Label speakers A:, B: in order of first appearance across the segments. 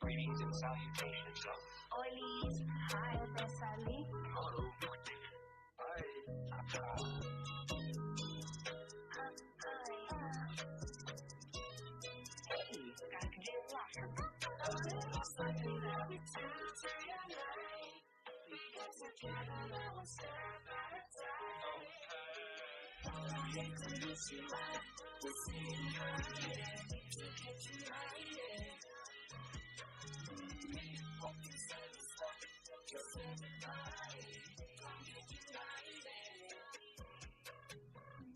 A: Greetings and salutations of Olis, hi, Besali. Hello. Hi. Hey, gotta do a lot.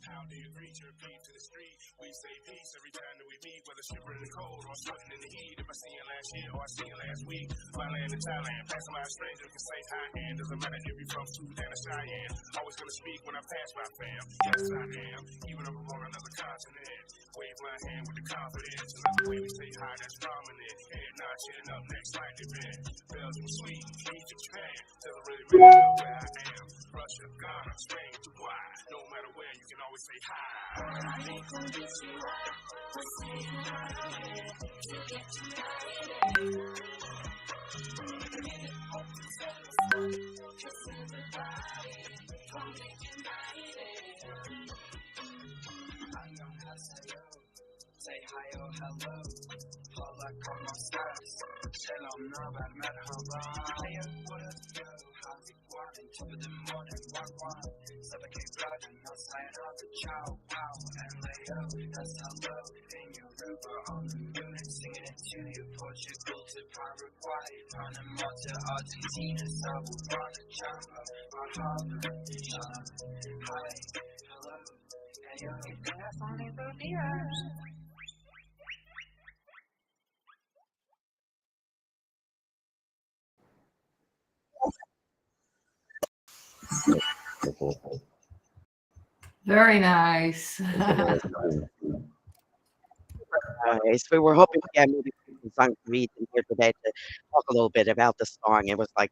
A: How do you greet your beef to the street? We say peace every time that we meet, whether shivering in the cold or sweating in the heat. If I see you last year or I see you last week, my land in Thailand, passing by a stranger can say hi and doesn't matter if you're from Sudan or Cheyenne. Always gonna speak when I pass my fam. Yes, I am, even if I'm on another continent. Wave my hand with the confidence, and the way we say hi, that's prominent. Head nod, chin up, next like event. Belgium, Sweden, Egypt, Japan, doesn't really matter where I am. Russia, Ghana, Spain, Dubai, no matter where, you can always say hi. Say hi or hello. Hola, como estás? Shalom, nabad, merhaba. Hiya, what up, yo? How's it going? Top of the morning, wagwan. Sabake, brother, no sayonara, ciao, wow, and Leo. That's hello. In Yoruba, on the moon, and singing it to you. Portugal to Paraguay, Panama to Argentina, Salvador, Java, Bahama, Shalom. Hi, hello. Hey, yo, that's only the ears.
B: Very nice.
C: Nice. We were hoping to get maybe some read in here today to talk a little bit about the song. It was like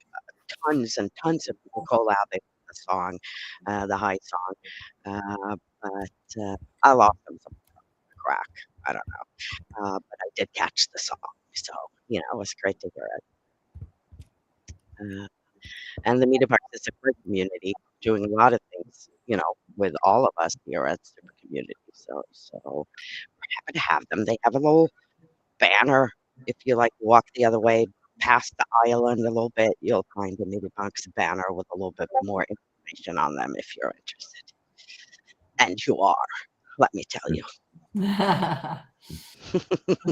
C: tons and tons of people collabing with the song, the High song. But I lost them some crack. I don't know. But I did catch the song. So, it was great to hear it. And the Media Parks is a great community doing a lot of things, with all of us here at Super Community. So we're happy to have them. They have a little banner. If you walk the other way past the island a little bit, you'll find a Media Parks banner with a little bit more information on them if you're interested. And you are, let me tell you.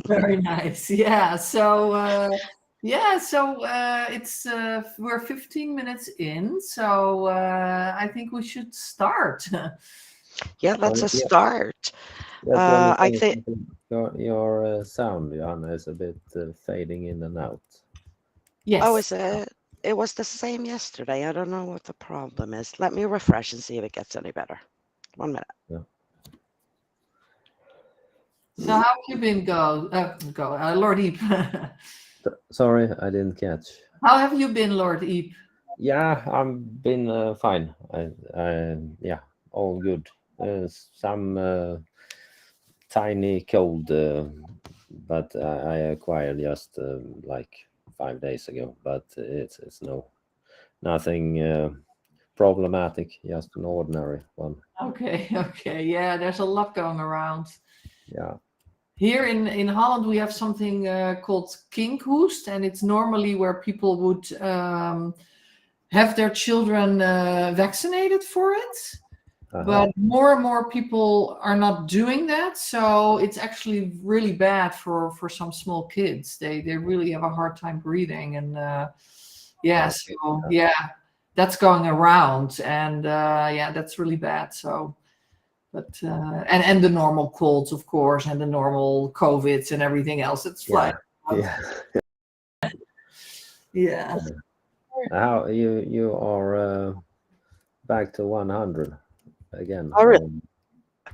B: Very nice. Yeah. So it's we're 15 minutes in, so I think we should start.
C: Yeah, let's start.
D: Yes,
C: I think
D: your sound, Johanna, is a bit fading in and out.
B: Yes.
C: Oh, is it? It was the same yesterday. I don't know what the problem is. Let me refresh and see if it gets any better. 1 minute.
D: Yeah.
B: So how have you been, Lord Eep?
D: Sorry, I didn't catch.
B: How have you been, Lord Eep?
D: Yeah, I've been fine. Yeah, all good. Some tiny cold, but I acquired just like 5 days ago. But it's nothing problematic. Just an ordinary one.
B: Okay. Yeah, there's a lot going around.
D: Yeah.
B: Here in Holland, we have something called kinkhoest, and it's normally where people would have their children vaccinated for it. But more and more people are not doing that, so it's actually really bad for some small kids. They really have a hard time breathing, and that's going around, and that's really bad. So. But and the normal colds, of course, and the normal COVIDs and everything else. It's flying. Yeah.
D: How you are back to 100 again?
C: Oh, really?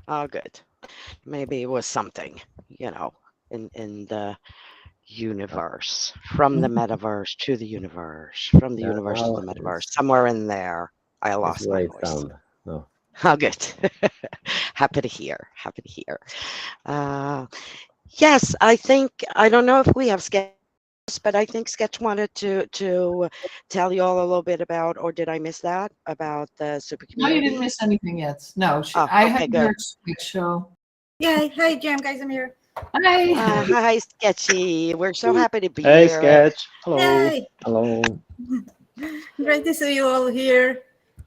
C: Oh, good. Maybe it was something, you know, in the universe, from the metaverse to the universe, from the
D: Yeah,
C: universe to
D: now
C: the metaverse, somewhere in there. I
D: it's
C: lost my
D: wave
C: voice.
D: sound. No.
C: Oh, good. Happy to hear. Happy to hear. Uh, yes, I don't know if we have Sketch, but I think Sketch wanted to tell you all a little bit about, or did I miss that, about the super
B: No, you didn't
C: community?
B: miss anything yet. No,
C: Oh,
B: I
C: okay,
B: haven't
C: good.
B: heard Switch, so.
E: Yeah, hi Jam guys, I'm here.
B: Hi.
C: Hi, Sketchy. We're so happy to be
F: Hey,
C: here.
F: Sketch. Hello.
E: Hey,
D: Hello.
E: great to see you all here.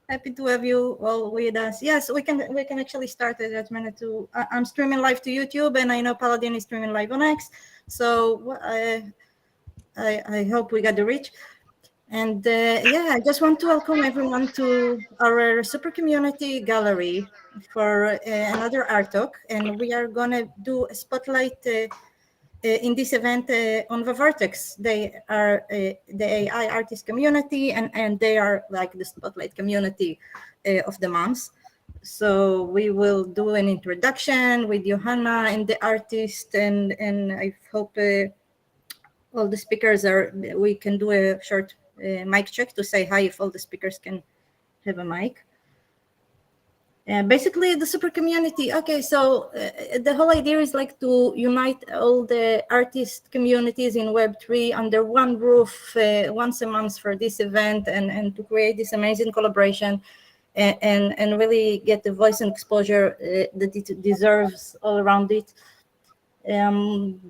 E: Happy to have you all with us. Yes, we can actually start at that minute too. I'm streaming live to YouTube, and I know Paladin is streaming live on X. So I hope we got the reach. And yeah, I just want to welcome everyone to our super community gallery for another art talk, and we are gonna do a spotlight. In this event on the Vortex. They are the AI artist community, and they are like the spotlight community of the moms. So we will do an introduction with Johanna and the artist, and I hope all the speakers are. We can do a short mic check to say hi if all the speakers can have a mic. Basically, the super community. Okay, so the whole idea is like to unite all the artist communities in Web3 under one roof once a month for this event, and to create this amazing collaboration, and really get the voice and exposure that it deserves all around it.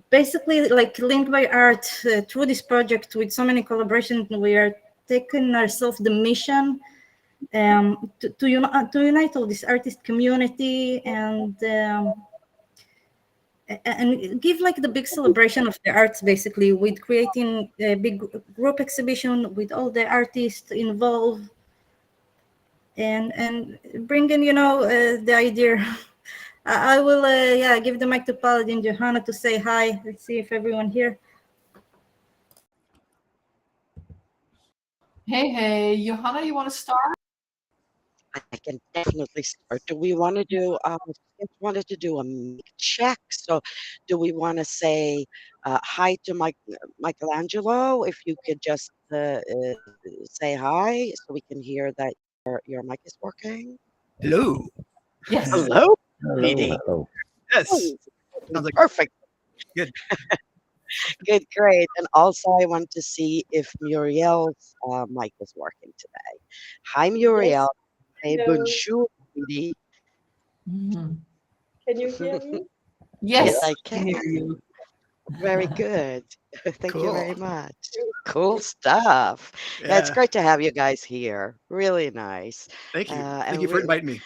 E: Basically, like Linked by Art, through this project with so many collaborations, we are taking ourselves the mission to unite all this artist community, and give like the big celebration of the arts, basically with creating a big group exhibition with all the artists involved, and bringing the idea. I will yeah, give the mic to Paladin Johanna to say hi. Let's see if everyone here.
B: Hey, Johanna, you want to start?
C: I can definitely start. Do we want to do, Sketch wanted to do a mic check. So do we want to say hi to Michelangelo? If you could just say hi so we can hear that your mic is working.
F: Hello.
B: Yes.
C: Hello,
D: Hello.
C: lady.
D: Hello.
F: Yes.
C: Oh,
F: Sounds like
C: perfect.
F: good.
C: Good, great. And also, I want to see if Muriel's mic is working today. Hi,
G: Yes.
C: Muriel. Hey,
G: Hello.
C: bonjour, lady.
B: Mhm.
G: Can you hear me?
C: Yes,
B: Yes,
C: I
B: I can
C: can.
B: hear you.
C: Very good. Thank you very
F: Cool.
C: much. Cool stuff. Yeah, it's
F: Yeah.
C: great to have you guys here. Really nice.
F: Thank you. Thank
C: And
F: you for inviting me.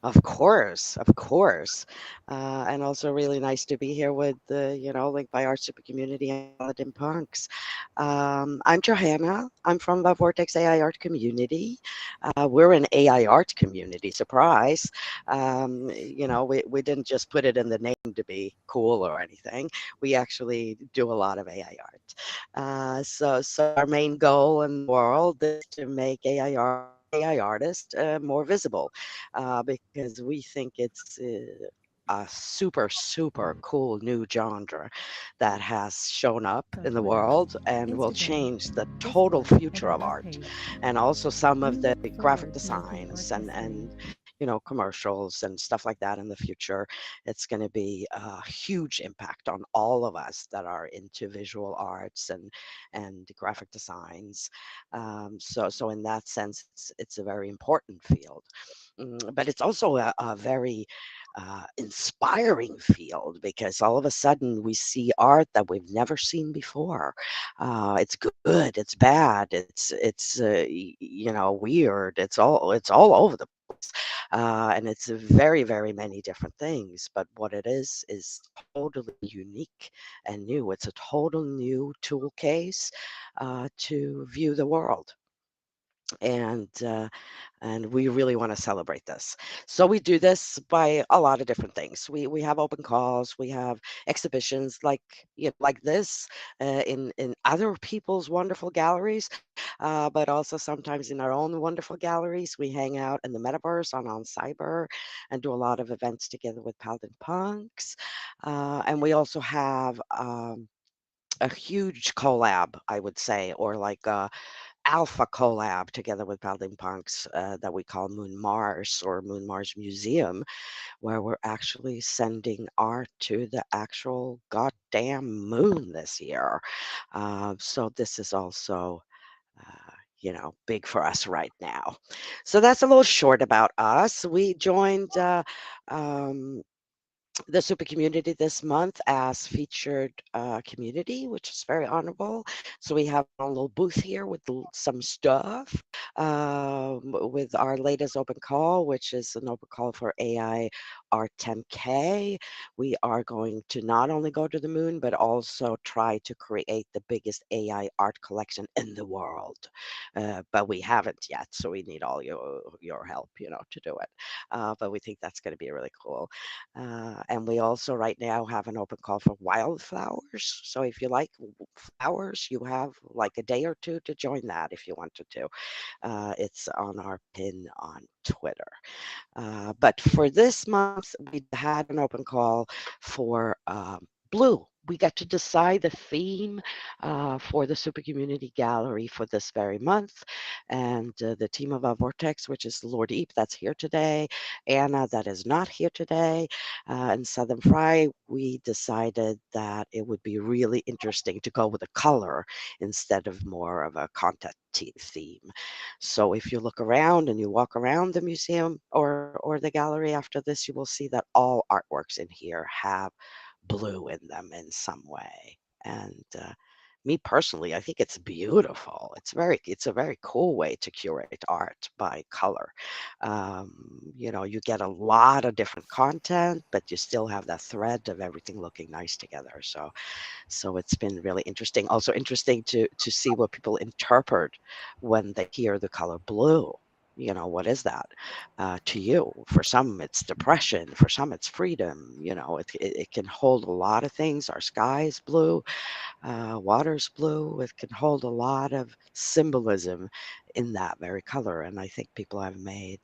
C: of course, of course. And also really nice to be here with the, Link by Art Super Community and Paladin Punks. I'm Johanna. I'm from the Vortex AI Art Community. We're an AI art community, surprise. We didn't just put it in the name to be cool or anything. We actually do a lot of AI art. So our main goal in the world is to make AI artists more visible because we think it's a super, super cool new genre that has shown up in the world and will change the total future of art and also some of the graphic designs and commercials and stuff like that in the future. It's going to be a huge impact on all of us that are into visual arts and graphic designs. So in that sense, it's a very important field. But it's also a very inspiring field because all of a sudden we see art that we've never seen before. It's good, it's bad, it's weird. It's all over the place, and it's a very very many different things. But what it is totally unique and new. It's a total new tool case to view the world. and we really want to celebrate this. So we do this by a lot of different things. We have open calls, we have exhibitions like this in other people's wonderful galleries, but also sometimes in our own wonderful galleries. We hang out in the metaverse on Cyber and do a lot of events together with Paladin Punks, and we also have. A huge collab, I would say, or like alpha collab together with Paladin Punks that we call Moon Mars or Moon Mars Museum, where we're actually sending art to the actual goddamn moon this year. So this is also, big for us right now. So that's a little short about us. We joined. Um, the super community this month as featured community, which is very honorable. So we have a little booth here with some stuff with our latest open call, which is an open call for AI Art 10K. We are going to not only go to the moon, but also try to create the biggest AI art collection in the world. But we haven't yet, so we need all your help, to do it. But we think that's going to be really cool. And we also right now have an open call for wildflowers. So if you like flowers, you have like a day or two to join that if you wanted to. It's on our pin on Twitter. But for this month, we had an open call for blue. We got to decide the theme for the Super Community Gallery for this very month. And the team of our Vortex, which is Lord Eep, that's here today, Anna, that is not here today, and Southern Fry, we decided that it would be really interesting to go with a color instead of more of a content theme. So if you look around and you walk around the museum or the gallery after this, you will see that all artworks in here have blue in them in some way. And me personally, I think it's beautiful. It's a very cool way to curate art by color. You get a lot of different content, but you still have that thread of everything looking nice together. So it's been really interesting. Also interesting to see what people interpret when they hear the color blue. What is that to you? For some, it's depression. For some, it's freedom. It can hold a lot of things. Our sky is blue, water's blue. It can hold a lot of symbolism in that very color. And I think people have made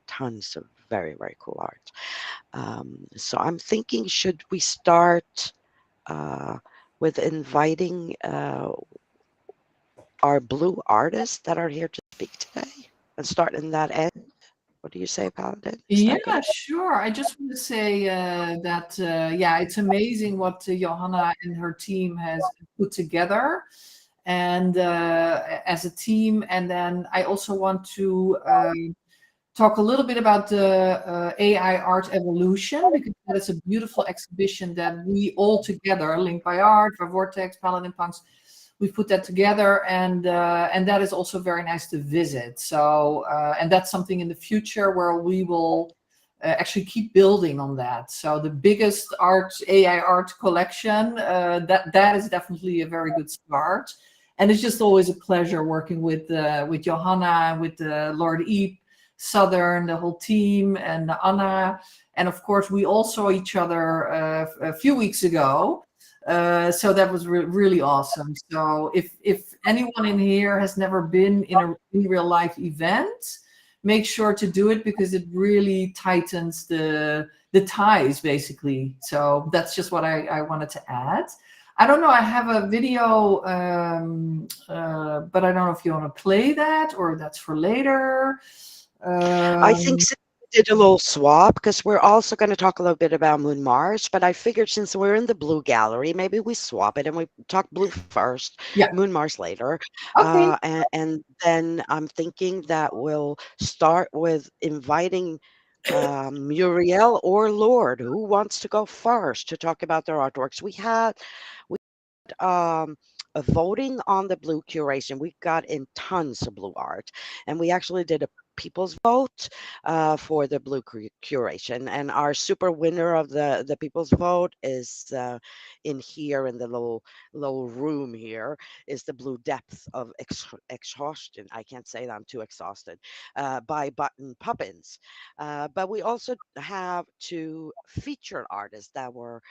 C: tons of very, very cool art. So I'm thinking, should we start with inviting our blue artists that are here to speak today and start in that end? What do you say, Paladin? Is that
B: Yeah,
C: good?
B: sure. I just want to say that, yeah, it's amazing what Johanna and her team has put together and as a team. And then I also want to talk a little bit about the AI art evolution, because that is a beautiful exhibition that we all together, Linked by Art, by Vortex, Paladin Punks, we put that together, and that is also very nice to visit. So and that's something in the future where we will actually keep building on that. So the biggest AI art collection, that is definitely a very good start. And it's just always a pleasure working with Johanna, with Lord Eep, Southern, the whole team, and Anna. And of course, we all saw each other a few weeks ago. So that was really awesome. So if anyone in here has never been in a real life event, make sure to do it, because it really tightens the ties, basically. So that's just what I wanted to add. I don't know, I have a video, but I don't know if you want to play that or that's for later.
C: I think since we did a little swap, because we're also going to talk a little bit about Moon Mars, but I figured since we're in the blue gallery, maybe we swap it and we talk blue first,
B: Yeah.
C: Moon Mars later.
B: Okay.
C: And then I'm thinking that we'll start with inviting Muriel or Lord, who wants to go first to talk about their artworks. We had a voting on the blue curation. We got in tons of blue art, and we actually did a people's vote for the blue curation, and our super winner of the people's vote is in here in the little room here is the blue depth of exhaustion. I can't say that, I'm too exhausted. By Button Puppins. But we also have two featured artists that were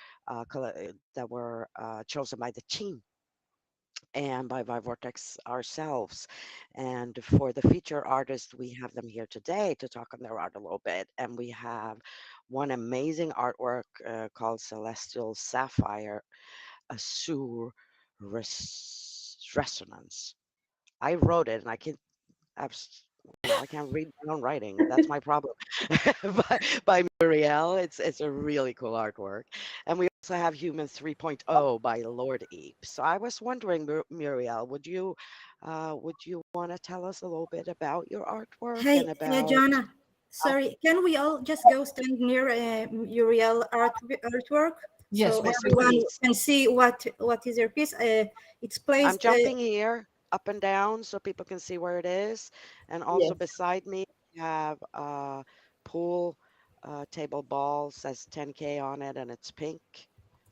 C: chosen by the team and by Vortex ourselves. And for the feature artists, we have them here today to talk on their art a little bit. And we have one amazing artwork called Celestial Sapphire, Azure Resonance. I wrote it, and I can't, I can't read my own writing. That's my problem. by Muriel. It's a really cool artwork. And we also have Human 3.0 by Lord Eep. So I was wondering, Muriel, would you want to tell us a little bit about your artwork
E: Hey,
C: and about
E: Joanna, sorry, can we all just go stand near Uriel artwork?
B: Yes,
E: so
B: we'll
E: everyone
C: please.
E: can see what is your piece. It's placed.
C: I'm jumping here up and down so people can see where it is. And also
E: Yes.
C: beside me, we have a pool table ball, says 10K on it, and it's pink.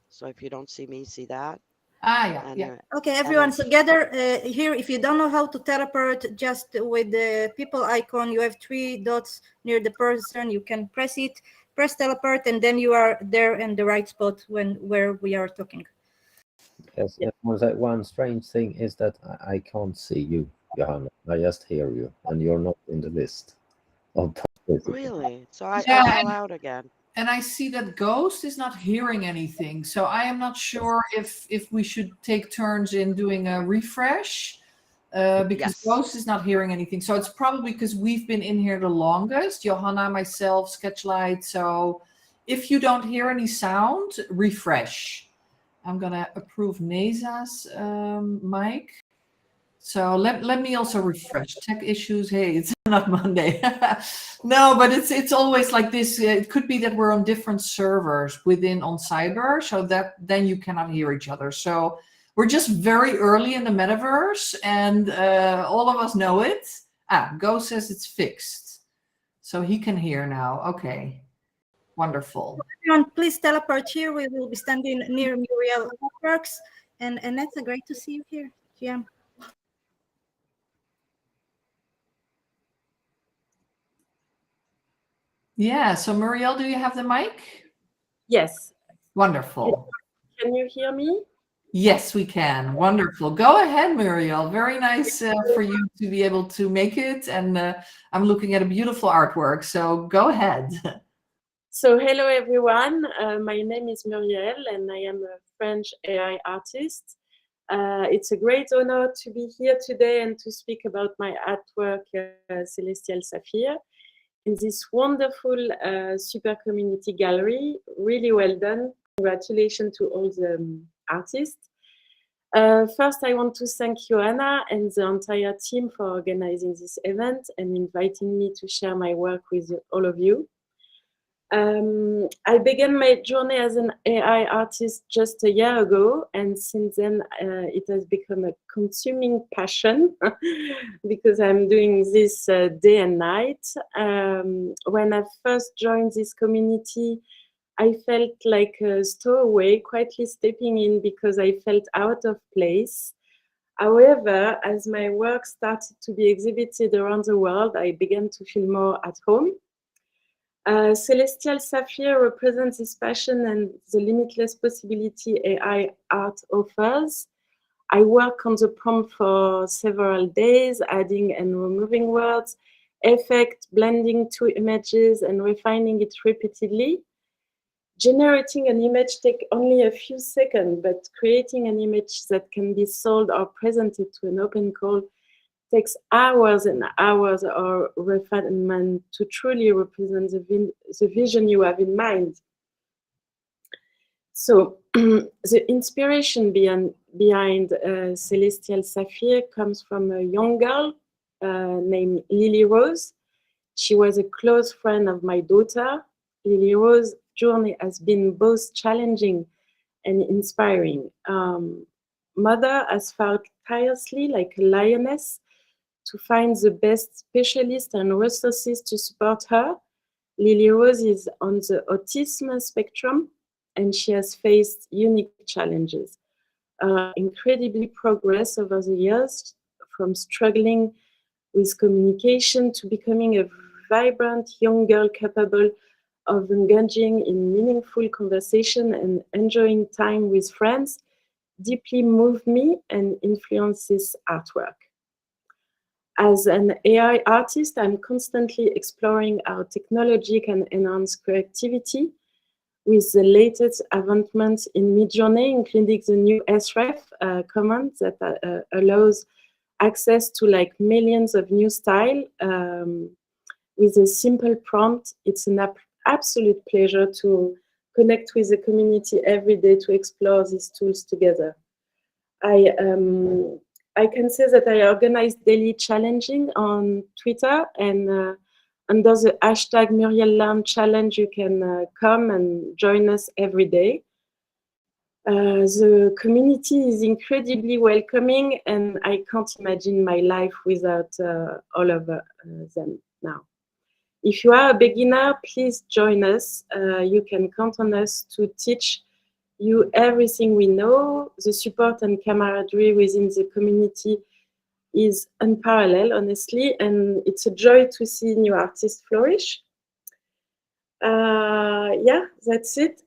C: So if you don't see me, see that.
B: yeah,
C: And,
B: yeah.
E: Okay, everyone together here. If you don't know how to teleport, just with the people icon, you have 3 dots near the person. You can press it, press teleport, and then you are there in the right spot where we are talking.
D: Yes, one strange thing is that I can't see you, Johanna. I just hear you, and you're not in the list of participants.
C: Really? So I
B: Yeah,
C: fell out again.
B: And I see that Ghost is not hearing anything. So I am not sure if we should take turns in doing a refresh because
C: Yes.
B: Ghost is not hearing anything. So it's probably because we've been in here the longest, Johanna, myself, Sketchlight. So if you don't hear any sound, refresh. I'm going to approve Neza's mic. So let me also refresh. Tech issues. Hey, it's not Monday. No, but it's always like this. It could be that we're on different servers within on Cyber, so that then you cannot hear each other. So we're just very early in the metaverse, and all of us know it. Go says it's fixed, so he can hear now. Okay, wonderful.
E: Everyone, please teleport here. We will be standing near Muriel Artworks, and that's great to see you here, GM.
B: Yeah, so Muriel, do you have the mic?
G: Yes.
B: Wonderful.
G: Can you hear me?
B: Yes, we can. Wonderful. Go ahead, Muriel. Very nice for you to be able to make it. And I'm looking at a beautiful artwork. So go ahead.
G: So hello, everyone. My name is Muriel, and I am a French AI artist. It's a great honor to be here today and to speak about my artwork, Celestial Sapphire, in this wonderful super community gallery. Really well done. Congratulations to all the artists. First, I want to thank Joanna and the entire team for organizing this event and inviting me to share my work with all of you. I began my journey as an AI artist just a year ago, and since then it has become a consuming passion because I'm doing this day and night. When I first joined this community, I felt like a stowaway, quietly stepping in because I felt out of place. However, as my work started to be exhibited around the world, I began to feel more at home. Celestial Sapphire represents this passion and the limitless possibility AI art offers. I work on the prompt for several days, adding and removing words, effect, blending two images, and refining it repeatedly. Generating an image takes only a few seconds, but creating an image that can be sold or presented to an open call takes hours and hours of refinement to truly represent the vision you have in mind. So the inspiration behind Celestial Sapphire comes from a young girl named Lily Rose. She was a close friend of my daughter. Lily Rose's journey has been both challenging and inspiring. Mother has fought tirelessly like a lioness to find the best specialists and resources to support her. Lily Rose is on the autism spectrum, and she has faced unique challenges. Incredibly progress over the years, from struggling with communication to becoming a vibrant young girl capable of engaging in meaningful conversation and enjoying time with friends, deeply moved me and influenced this artwork. As an AI artist, I'm constantly exploring how technology can enhance creativity with the latest advancements in Midjourney, including the new SREF command that allows access to like millions of new style with a simple prompt. It's an absolute pleasure to connect with the community every day to explore these tools together. I can say that I organize daily challenging on Twitter, and under the hashtag Muriel Larn Challenge, you can come and join us every day. The community is incredibly welcoming, and I can't imagine my life without all of them now. If you are a beginner, please join us. You can count on us to teach you everything we know. The support and camaraderie within the community is unparalleled, honestly, and it's a joy to see new artists flourish. Yeah, that's it.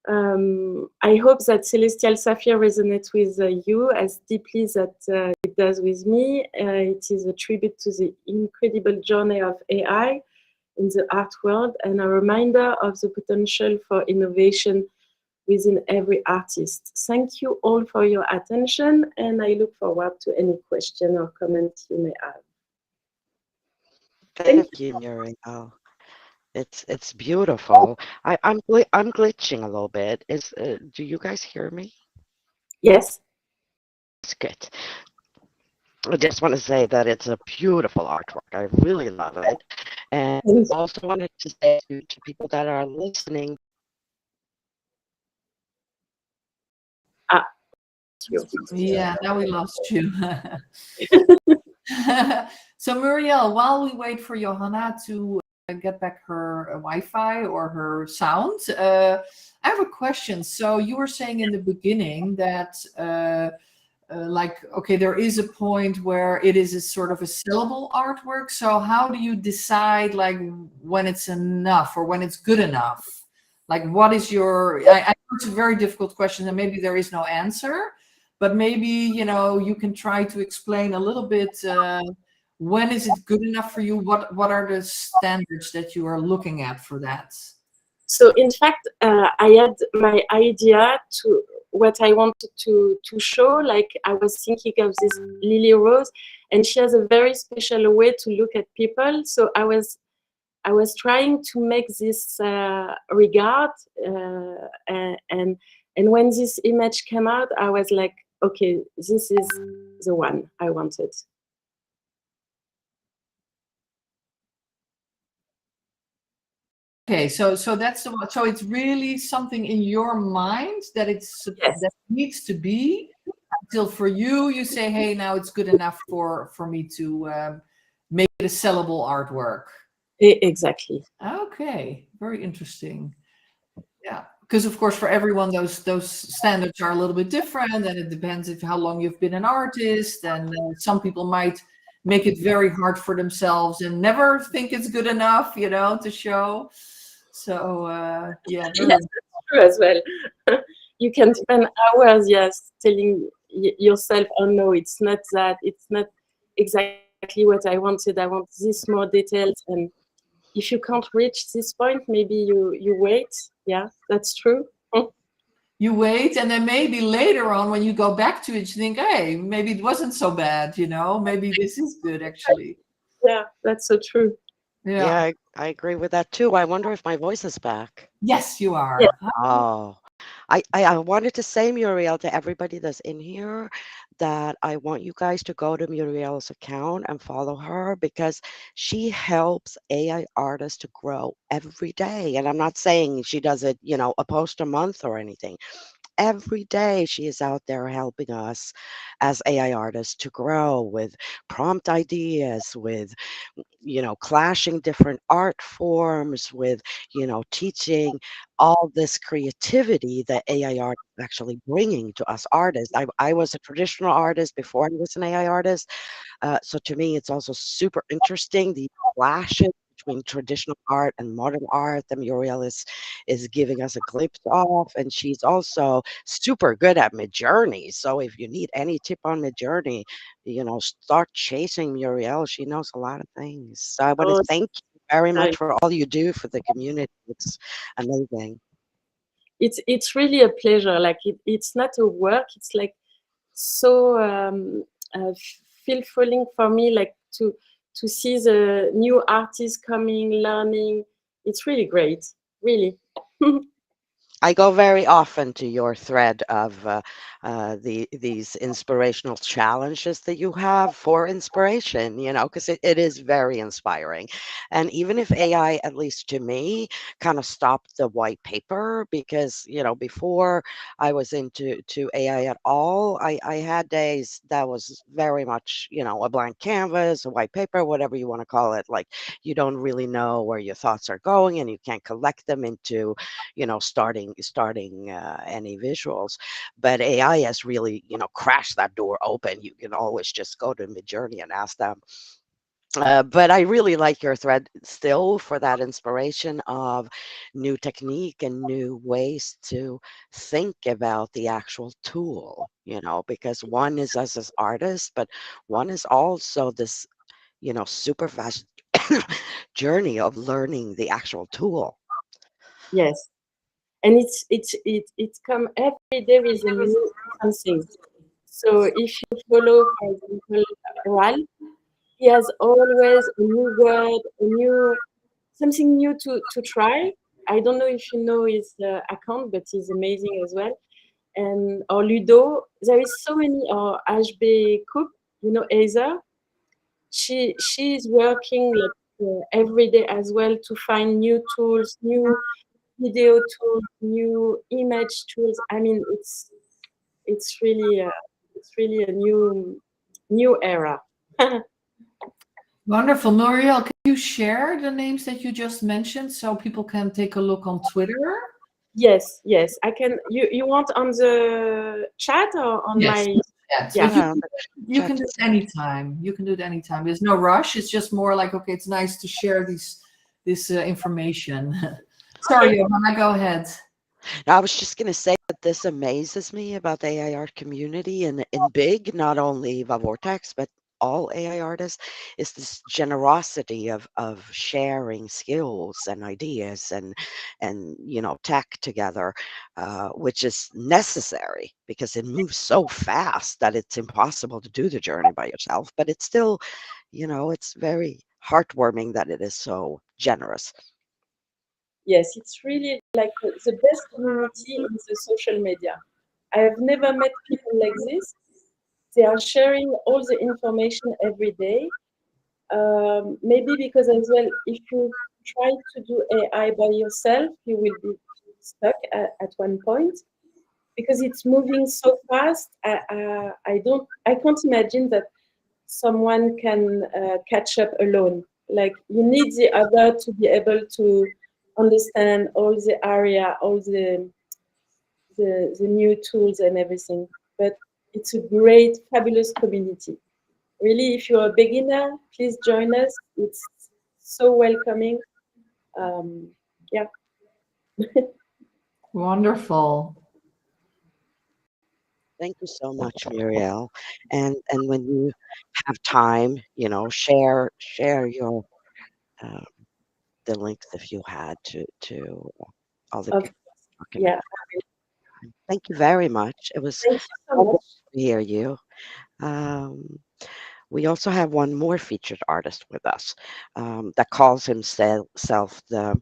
G: I hope that Celestial Sapphire resonates with you as deeply as it does with me. It is a tribute to the incredible journey of AI in the art world and a reminder of the potential for innovation within every artist. Thank you all for your attention, and I look forward to any question or comment you may have.
C: Thank you, Muriel. It's beautiful. I'm glitching a little bit. Do you guys hear me?
G: Yes.
C: It's good. I just want to say that it's a beautiful artwork. I really love it. And also wanted to say to people that are listening.
B: Yeah, now we lost you. So Muriel, while we wait for Johanna to get back her Wi-Fi or her sound, I have a question. So you were saying in the beginning that like, okay, there is a point where it is a sort of a sellable artwork. So how do you decide like when it's enough or when it's good enough? Like, what is your, I know it's a very difficult question and maybe there is no answer, but maybe, you know, you can try to explain a little bit, when is it good enough for you? What are the standards that you are looking at for that?
G: So in fact, I had my idea to what I wanted to show. Like I was thinking of this Lily Rose, and she has a very special way to look at people. So I was trying to make this regard, and when this image came out, I was like, okay, this is the one I wanted.
B: Okay, so that's the one. So it's really something in your mind that that needs to be until for you, you say, hey, now it's good enough for me to make it a sellable artwork.
G: Exactly.
B: Okay, very interesting. Yeah, because of course for everyone those standards are a little bit different, and it depends if how long you've been an artist, and some people might make it very hard for themselves and never think it's good enough, you know, to show. So yeah,
G: yes, that's true as well. You can spend hours, yes, telling yourself, oh no, it's not that, it's not exactly what I wanted. I want this more details, and if you can't reach this point, maybe you wait. Yeah, that's true.
B: You wait, and then maybe later on when you go back to it, you think, hey, maybe it wasn't so bad, you know, maybe this is good actually.
G: Yeah, that's so true.
C: Yeah, I agree with that too. I wonder if my voice is back.
B: Yes, you are.
G: Yeah.
C: Oh, I wanted to say, Muriel, to everybody that's in here, that I want you guys to go to Muriel's account and follow her, because she helps AI artists to grow every day. And I'm not saying she does it, you know, a post a month or anything. every day she is out there helping us as AI artists to grow with prompt ideas, with clashing different art forms, with teaching all this creativity that AI art is actually bringing to us artists. I was a traditional artist before I was an AI artist, so to me, it's also super interesting the clashes between traditional art and modern art that Muriel is giving us a glimpse of, and she's also super good at Midjourney. So if you need any tip on Midjourney, start chasing Muriel. She knows a lot of things. So I want to
G: Oh,
C: thank you very
G: I,
C: much for all you do for the community. It's amazing.
G: it's really a pleasure. Like it's not a work. It's like so fulfilling for me, like to see the new artists coming, learning. It's really great, really.
C: I go very often to your thread of these inspirational challenges that you have for inspiration, because it is very inspiring. And even if AI, at least to me, kind of stopped the white paper, because, before I was into AI at all, I had days that was very much, a blank canvas, a white paper, whatever you want to call it. Like you don't really know where your thoughts are going and you can't collect them into starting any visuals. But AI has really crashed that door open. You can always just go to Midjourney and ask them. But I really like your thread still for that inspiration of new technique and new ways to think about the actual tool, because one is us as artists, but one is also this, super fast journey of learning the actual tool.
G: Yes, and it's come every day with a new something. So if you follow, for example, Ralph, he has always a new word, a new something new to try. I don't know if you know his account, but he's amazing as well. And or Ludo, there is so many. Or HB Coop, Azer. She's working like every day as well to find new tools, new video tools, new image tools. I mean, it's really a new era.
B: Wonderful. Muriel, can you share the names that you just mentioned so people can take a look on Twitter?
G: Yes, I can. You want on the chat or on
B: Yes.
G: my?
B: Yes,
G: Yeah.
B: but you can do it anytime. You can do it anytime. There's no rush. It's just more like, okay, it's nice to share this information. Sorry, Johanna, go ahead.
C: I was just going to say that this amazes me about the AI art community and in big, not only Vortex, but all AI artists, is this generosity of sharing skills and ideas and tech together, which is necessary because it moves so fast that it's impossible to do the journey by yourself. But it's still, it's very heartwarming that it is so generous.
G: Yes, it's really like the best community in the social media. I have never met people like this. They are sharing all the information every day. Maybe because as well, if you try to do AI by yourself, you will be stuck at one point because it's moving so fast. I can't imagine that someone can catch up alone. Like you need the other to be able to understand all the area, all the new tools and everything. But it's a great, fabulous community. Really, if you're a beginner, please join us. It's so welcoming. Yeah.
B: Wonderful.
C: Thank you so much, Muriel. And when you have time, share your uh, the links if you had to all the
G: Of,
C: people talking
G: yeah.
C: about. Thank you very much. It was
G: Thank you so
C: wonderful
G: much.
C: to hear you. Um, we also have one more featured artist with us that calls himself the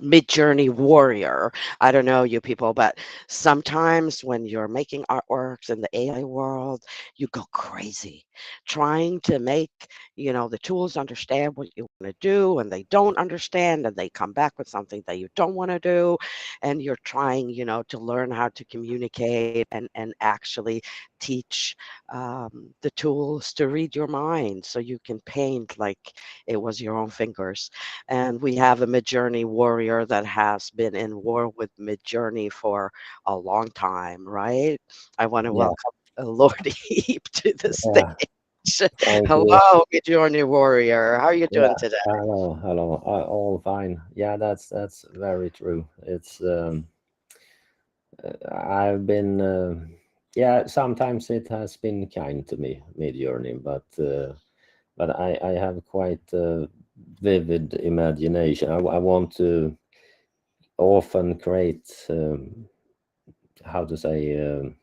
C: Midjourney warrior. I don't know you people, but sometimes when you're making artworks in the AI world, you go crazy trying to make, the tools understand what you want to do, and they don't understand, and they come back with something that you don't want to do. And you're trying, to learn how to communicate and actually teach the tools to read your mind so you can paint like it was your own fingers. And we have a Midjourney warrior that has been in war with Midjourney for a long time, right? I want to
D: Yeah,
C: welcome Lord Heap to the
D: yeah.
C: stage.
D: Thank you.
C: Hello, Midjourney warrior. How are you
D: Yeah.
C: doing today?
D: Hello, hello. All fine. Yeah, that's very true. It's I've been yeah. Sometimes it has been kind to me, Midjourney, but I have quite a vivid imagination. I want to often create how to say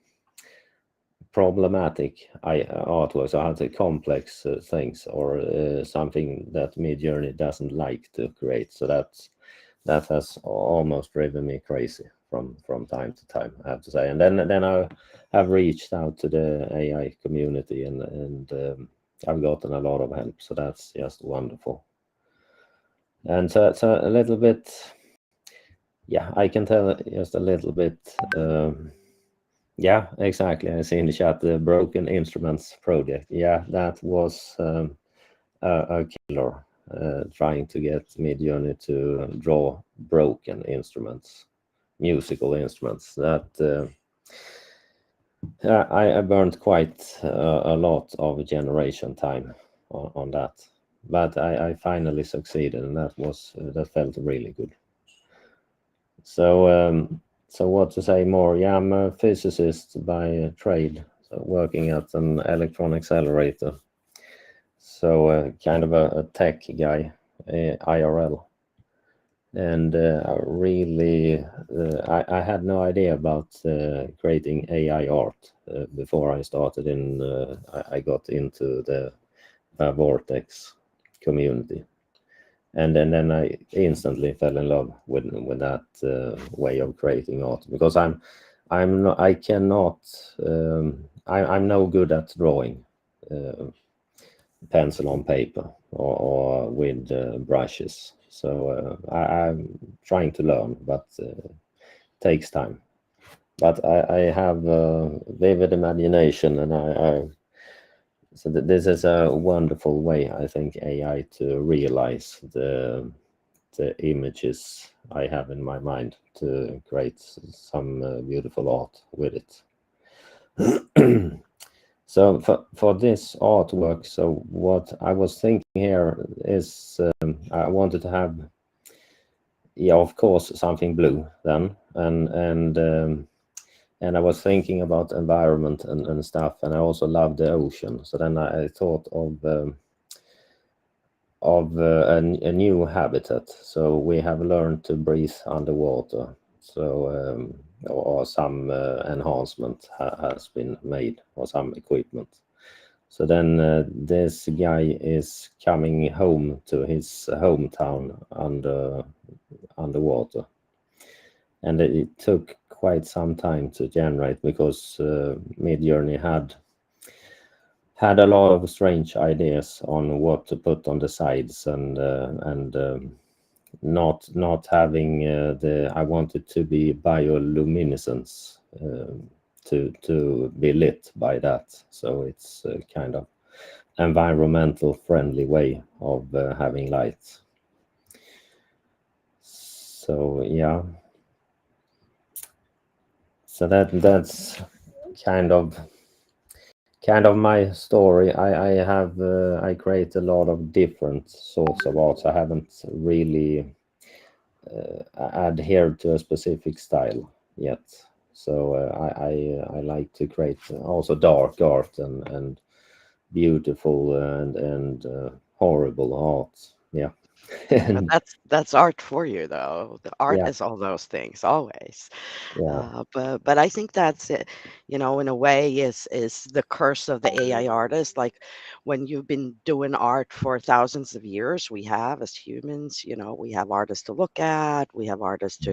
D: problematic artworks, or how to say complex things, or something that Midjourney doesn't like to create. So that has almost driven me crazy from time to time, I have to say. And then I have reached out to the AI community, and I've gotten a lot of help. So that's just wonderful. And so a little bit, yeah, I can tell just a little bit. Yeah, exactly. I see in the chat the Broken Instruments project. Yeah, that was a killer. Trying to get Midjourney to draw broken instruments, musical instruments. That I burned quite a lot of generation time on that, but I finally succeeded, and that felt really good. So what to say more? Yeah, I'm a physicist by trade, so working at an electron accelerator. So kind of a tech guy, IRL. And I had no idea about creating AI art before I started I got into the Vortex community. And then I instantly fell in love with that way of creating art, because I'm no good at drawing pencil on paper or with brushes. So I'm trying to learn, but takes time. But I have a vivid imagination, and so this is a wonderful way, I think, AI to realize the images I have in my mind, to create some beautiful art with it. So for this artwork, so what I was thinking here is I wanted to have, yeah, of course, something blue then, and I was thinking about environment and stuff, and I also love the ocean. So then I thought of a new habitat. So we have learned to breathe underwater. So or some enhancement has been made, or some equipment. So then this guy is coming home to his hometown underwater, and it took quite some time to generate, because Midjourney had a lot of strange ideas on what to put on the sides, and not having I wanted to be bioluminescence to be lit by that. So it's a kind of environmental friendly way of having light. So yeah. So that's kind of my story. I create a lot of different sorts of arts. I haven't really adhered to a specific style yet. So I like to create also dark art and beautiful and horrible art. Yeah.
C: But that's art for you, though. The art
D: Yeah,
C: is all those things always.
D: yeah,
C: But I think that's it. In a way, is the curse of the AI artist. Like when you've been doing art for thousands of years, we have as humans. We have artists to look at. We have artists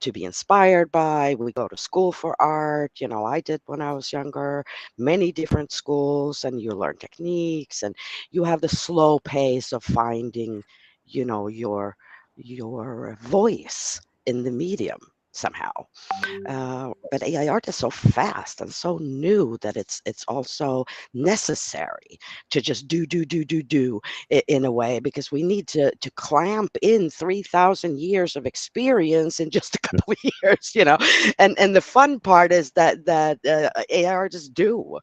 C: to be inspired by. We go to school for art. I did when I was younger, many different schools, and you learn techniques, and you have the slow pace of finding, your voice in the medium somehow. But AI art is so fast and so new that it's also necessary to just do in a way, because we need to clamp in 3,000 years of experience in just a couple of years, and the fun part is that AI artists do.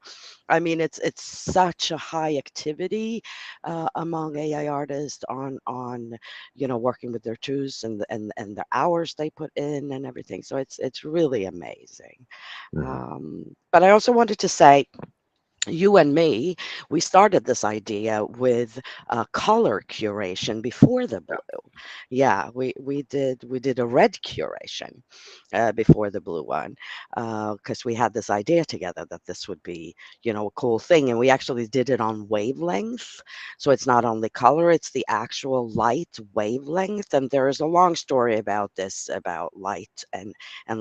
C: I mean, it's such a high activity among AI artists on working with their tools and the hours they put in and everything. So it's really amazing.
D: mhm,
C: But I also wanted to say, you and me, we started this idea with color curation before the blue. Yeah, we did a red curation before the blue one, because we had this idea together that this would be, a cool thing, and we actually did it on wavelength. So it's not only color; it's the actual light wavelength. And there is a long story about this, about light and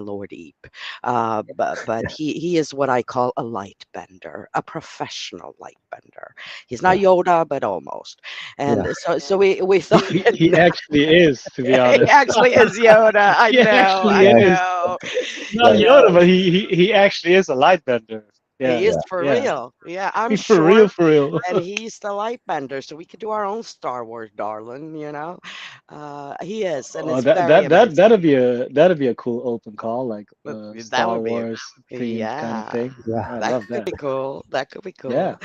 C: Lord Eep. But he is what I call a light bender, a professional light bender. He's not
D: yeah,
C: Yoda, but almost.
D: yeah,
C: And so we
H: He,
C: thought,
H: he he actually is, to be
C: he
H: honest.
C: actually is Yoda. I
H: He
C: know,
H: actually
C: I
H: is.
D: that's
C: know,
H: Not
C: I
D: that's
H: Yoda,
C: know.
H: but he actually is a light bender. Yeah,
C: He is
D: yeah,
C: for
H: yeah.
C: real. Yeah, I'm
H: For real,
C: short
H: for real.
C: and he's the light bender, so we could do our own Star Wars, darling. He is, and
H: Oh,
C: it's
H: that
C: very
H: that that
C: amazing.
H: that'd be a cool open call, like
C: That
H: Star
C: would be,
H: Wars themed kind of
C: yeah,
H: thing.
D: yeah,
H: I
C: that
H: love
C: could
H: that.
C: be cool. That could be
H: Yeah.
C: cool.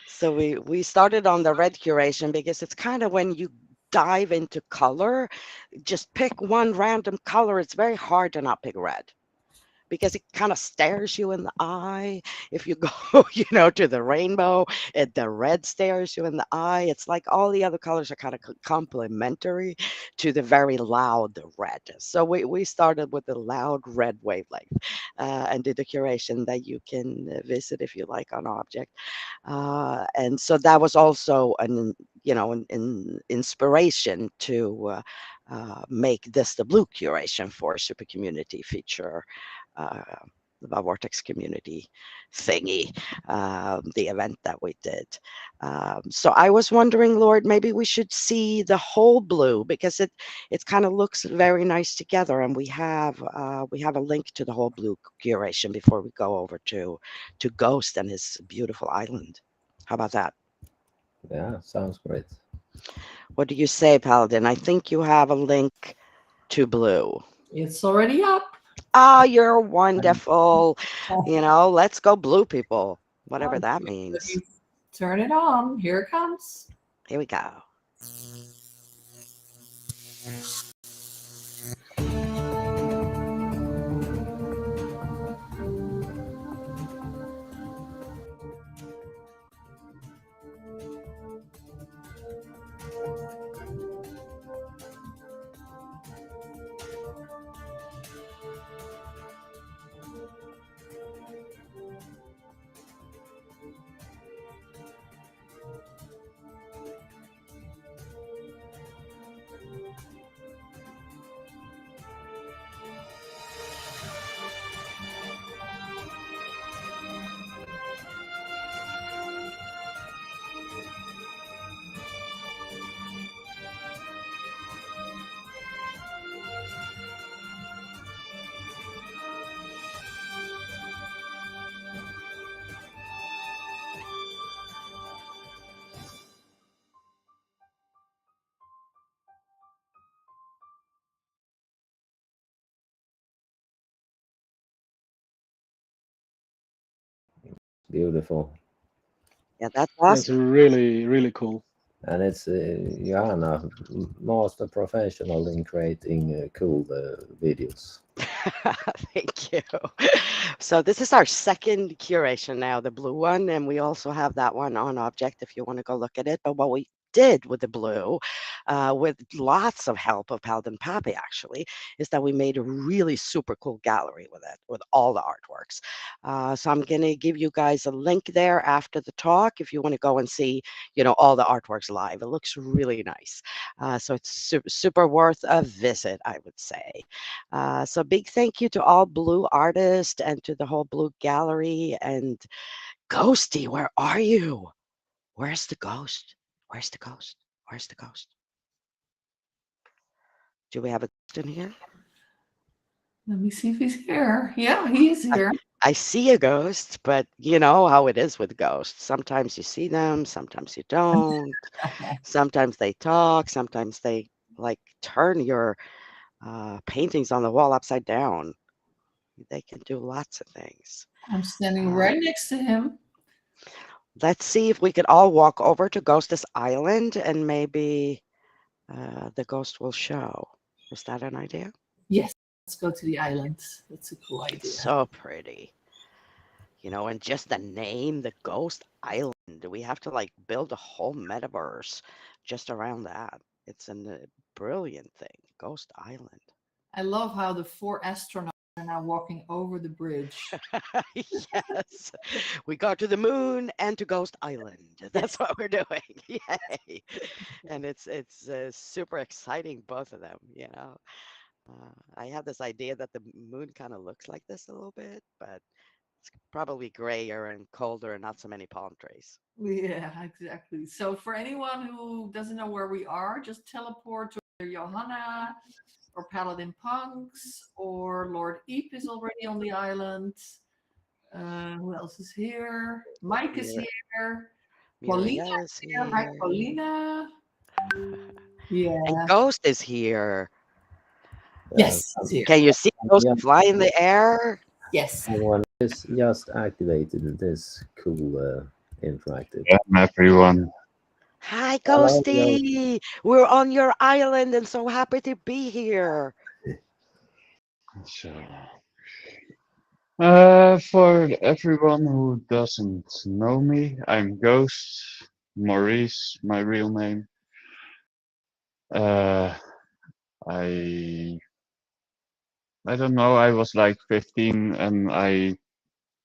C: So we started on the red curation because it's kind of when you dive into color, just pick one random color. It's very hard to not pick red because it kind of stares you in the eye. If you go, to the rainbow, the red stares you in the eye. It's like all the other colors are kind of complementary to the very loud red. So we started with the loud red wavelength and did a curation that you can visit if you like on Object. And so that was also an inspiration to make this the blue curation for Super Community feature, uh, the Vortex community thingy, the event that we did. So I was wondering, Lord, maybe we should see the whole blue because it kind of looks very nice together, and we have a link to the whole blue curation before we go over to Ghost and his beautiful island. How about that?
D: yeah. Sounds great.
C: What do you say, Paladin? I think you have a link to blue.
B: It's already up.
C: Ah, you're
B: Um,
C: wonderful. Let's go blue people, whatever that
B: okay,
C: means.
B: let me turn it on. Here it comes.
C: Here we go.
D: Beautiful.
C: Yeah, that's
H: That's
C: awesome.
H: really, really cool.
D: And it's Johanna, master professional in creating cool videos.
C: Thank you. So this is our second curation now, the blue one, and we also have that one on Object if you want to go look at it. But what we did with the blue, with lots of help of Paladin Papi actually, is that we made a really super cool gallery with it, with all the artworks. So I'm going to give you guys a link there after the talk if you want to go and see, all the artworks live. It looks really nice. So it's super worth a visit, I would say. So big thank you to all Blue artists and to the whole Blue gallery. And Ghosty, where are you? Where's the ghost? Where's the ghost? Where's the ghost? Do we have a ghost in here?
B: Let me see if he's here. Yeah, he is here.
C: I see a ghost, but you know how it is with ghosts. Sometimes you see them, sometimes you don't. Sometimes they talk, sometimes they like turn your paintings on the wall upside down. They can do lots of things.
B: I'm standing right next to him.
C: Let's see if we could all walk over to Ghostus Island and maybe the ghost will show. Is that an idea?
B: Yes, let's go to the island. That's a cool idea.
C: So pretty. And just the name, the Ghost Island, we have to like build a whole metaverse just around that. It's a brilliant thing, Ghost Island.
B: I love how the 4 astronauts are now walking over the bridge.
C: Yes, we go to the moon and to Ghost Island. That's what we're doing. Yay! And it's super exciting, both of them. I have this idea that the moon kind of looks like this a little bit, but it's probably grayer and colder and not so many palm trees.
B: Yeah, exactly. So for anyone who doesn't know where we are, just teleport to either Johanna or Paladin Punks, or Lord Eep is already on the island. Who else is here? Mike is here. Paulina is here. Hi, Paulina. Yeah.
C: And Ghost is here.
B: Yes, he's here.
C: Can you see Ghost fly in the air?
B: Yes.
D: Someone just activated this cool interactive.
I: Yeah, everyone.
C: Hi, Ghosty. We're on your island and so happy to be here.
I: So, for everyone who doesn't know me, I'm Ghost Maurice, my real name. I don't know. I was like 15 and I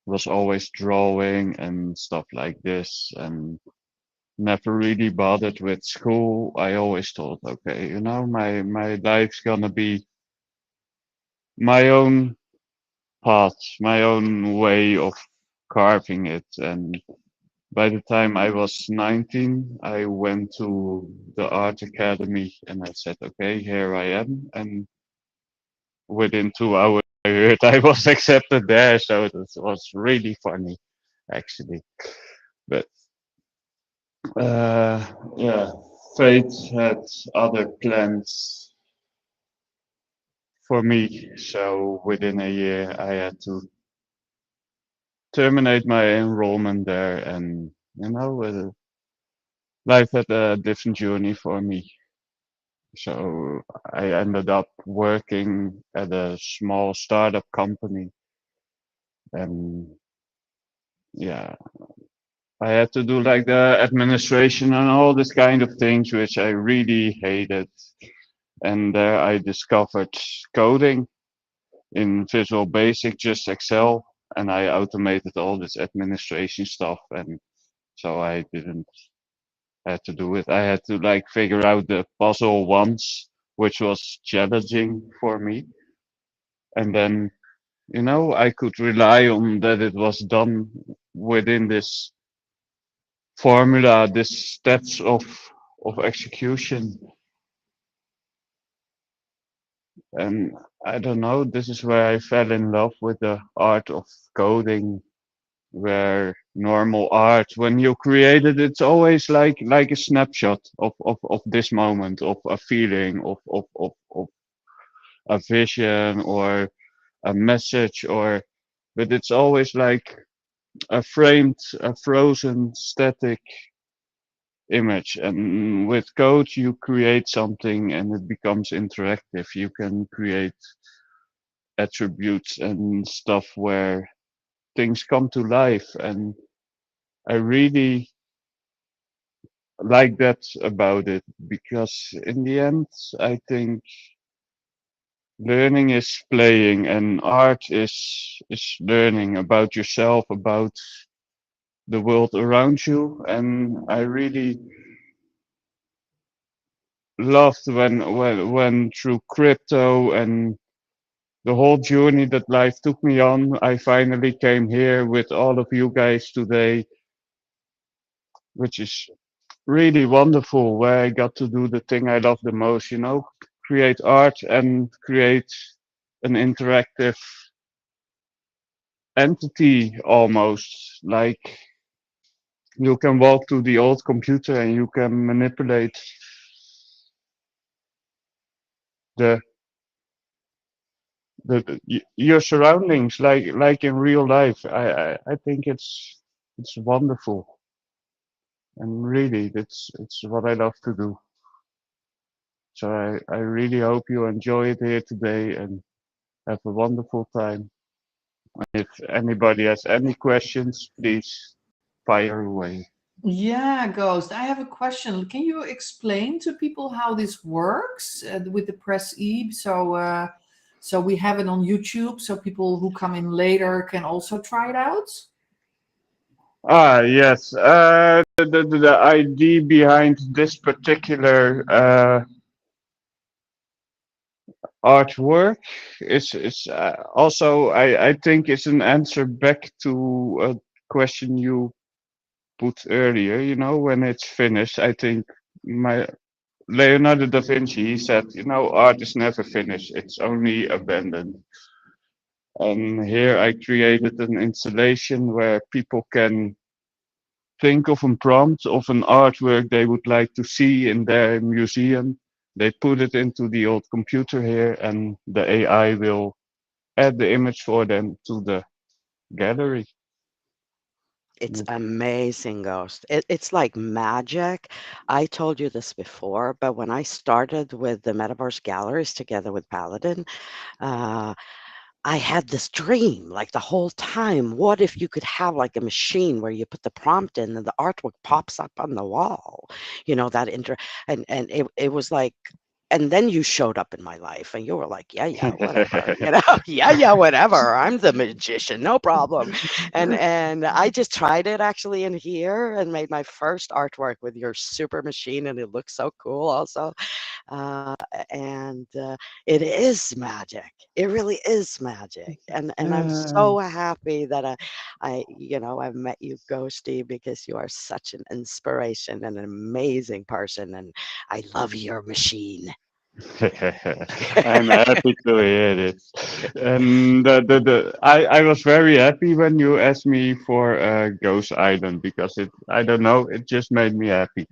I: was always drawing and stuff like this, and never really bothered with school. I always thought, okay, my life's gonna be my own path, my own way of carving it. And by the time I was 19, I went to the art academy and I said, okay, here I am. And within 2 hours, I heard I was accepted there. So it was really funny, actually. But yeah, fate had other plans for me. So within a year, I had to terminate my enrollment there, and life had a different journey for me. So I ended up working at a small startup company, and yeah, I had to do like the administration and all this kind of things, which I really hated. And there I discovered coding in Visual Basic, just Excel, and I automated all this administration stuff. And so I didn't have to do it. I had to like figure out the puzzle once, which was challenging for me. And then, I could rely on that it was done within this formula, this steps of execution. And I don't know, this is where I fell in love with the art of coding, where normal art, when you create it, it's always like a snapshot of this moment, of a feeling, of a vision or a message, but it's always like a frozen static image. And with code, you create something and it becomes interactive. You can create attributes and stuff where things come to life. And I really like that about it, because in the end, I think learning is playing and art is learning about yourself, about the world around you. And I really loved when through crypto and the whole journey that life took me on, I finally came here with all of you guys today, which is really wonderful, where I got to do the thing I love the most, create art and create an interactive entity almost. Like you can walk to the old computer and you can manipulate the your surroundings like in real life. I think it's wonderful, and really it's what I love to do. So I really hope you enjoy it here today and have a wonderful time. If anybody has any questions, please fire away.
B: Yeah, Ghost. I have a question. Can you explain to people how this works with the Press E? So we have it on YouTube, so people who come in later can also try it out.
I: Yes. The idea behind this particular artwork is also I think it's an answer back to a question you put earlier. When it's finished, I think my Leonardo da Vinci, he said, art is never finished; it's only abandoned. And here I created an installation where people can think of a prompt of an artwork they would like to see in their museum. They put it into the old computer here, and the AI will add the image for them to the gallery.
C: It's amazing, Ghost. It's like magic. I told you this before, but when I started with the Metaverse Galleries together with Paladin, I had this dream like the whole time. What if you could have like a machine where you put the prompt in and the artwork pops up on the wall? That and it was like, and then you showed up in my life and you were like, yeah, whatever, yeah, whatever. I'm the magician, no problem. And I just tried it actually in here and made my first artwork with your super machine, and it looks so cool also. And it is magic. It really is magic. And I'm so happy that I've met you, Ghosty, because you are such an inspiration and an amazing person, and I love your machine.
I: I'm happy to hear it. And I was very happy when you asked me for Ghost Island, because I don't know, it just made me happy.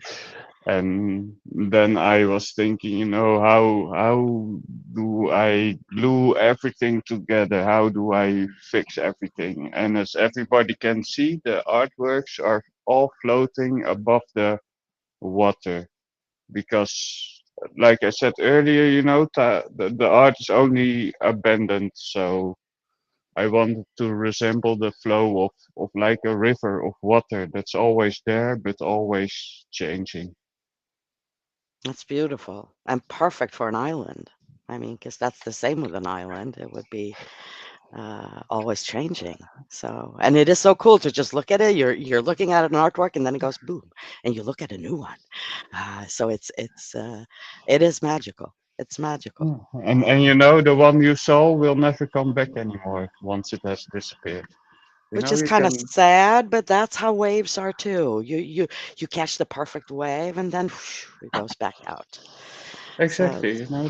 I: And then I was thinking, how do I glue everything together? How do I fix everything? And as everybody can see, the artworks are all floating above the water, because, like I said earlier, the art is only abandoned. So I wanted to resemble the flow of like a river of water that's always there, but always changing.
C: That's beautiful and perfect for an island. I mean, because that's the same with an island. It would be always changing. So, and it is so cool to just look at it. You're looking at an artwork, and then it goes boom, and you look at a new one. So it is magical. It's magical.
I: And the one you saw will never come back anymore once it has disappeared.
C: Which is
I: You
C: kind of
I: can
C: sad, but that's how waves are too. You catch the perfect wave, and then whoosh, it goes back out.
I: exactly,
C: So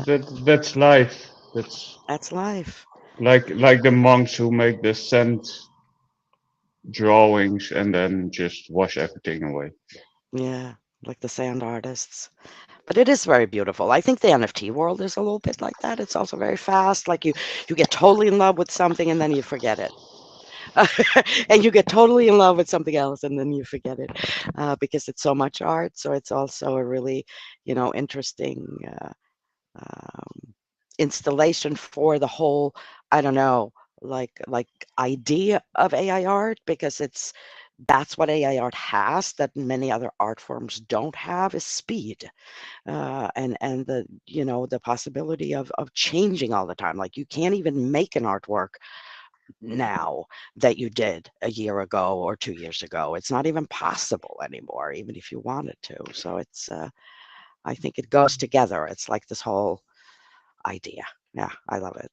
C: yeah,
I: that's life.
C: that's life.
I: Like the monks who make the sand drawings and then just wash everything away.
C: Yeah, like the sand artists. But it is very beautiful. I think the NFT world is a little bit like that. It's also very fast. Like you get totally in love with something and then you forget it. And you get totally in love with something else and then you forget it because it's so much art. So it's also a really, interesting installation for the whole, I don't know, like idea of AI art, because it's that's what AI art has that many other art forms don't have, is speed. And the, the possibility of changing all the time. Like, you can't even make an artwork now that you did a year ago or 2 years ago. It's not even possible anymore, even if you wanted to. So it's I think it goes together. It's like this whole idea. Yeah, I love it.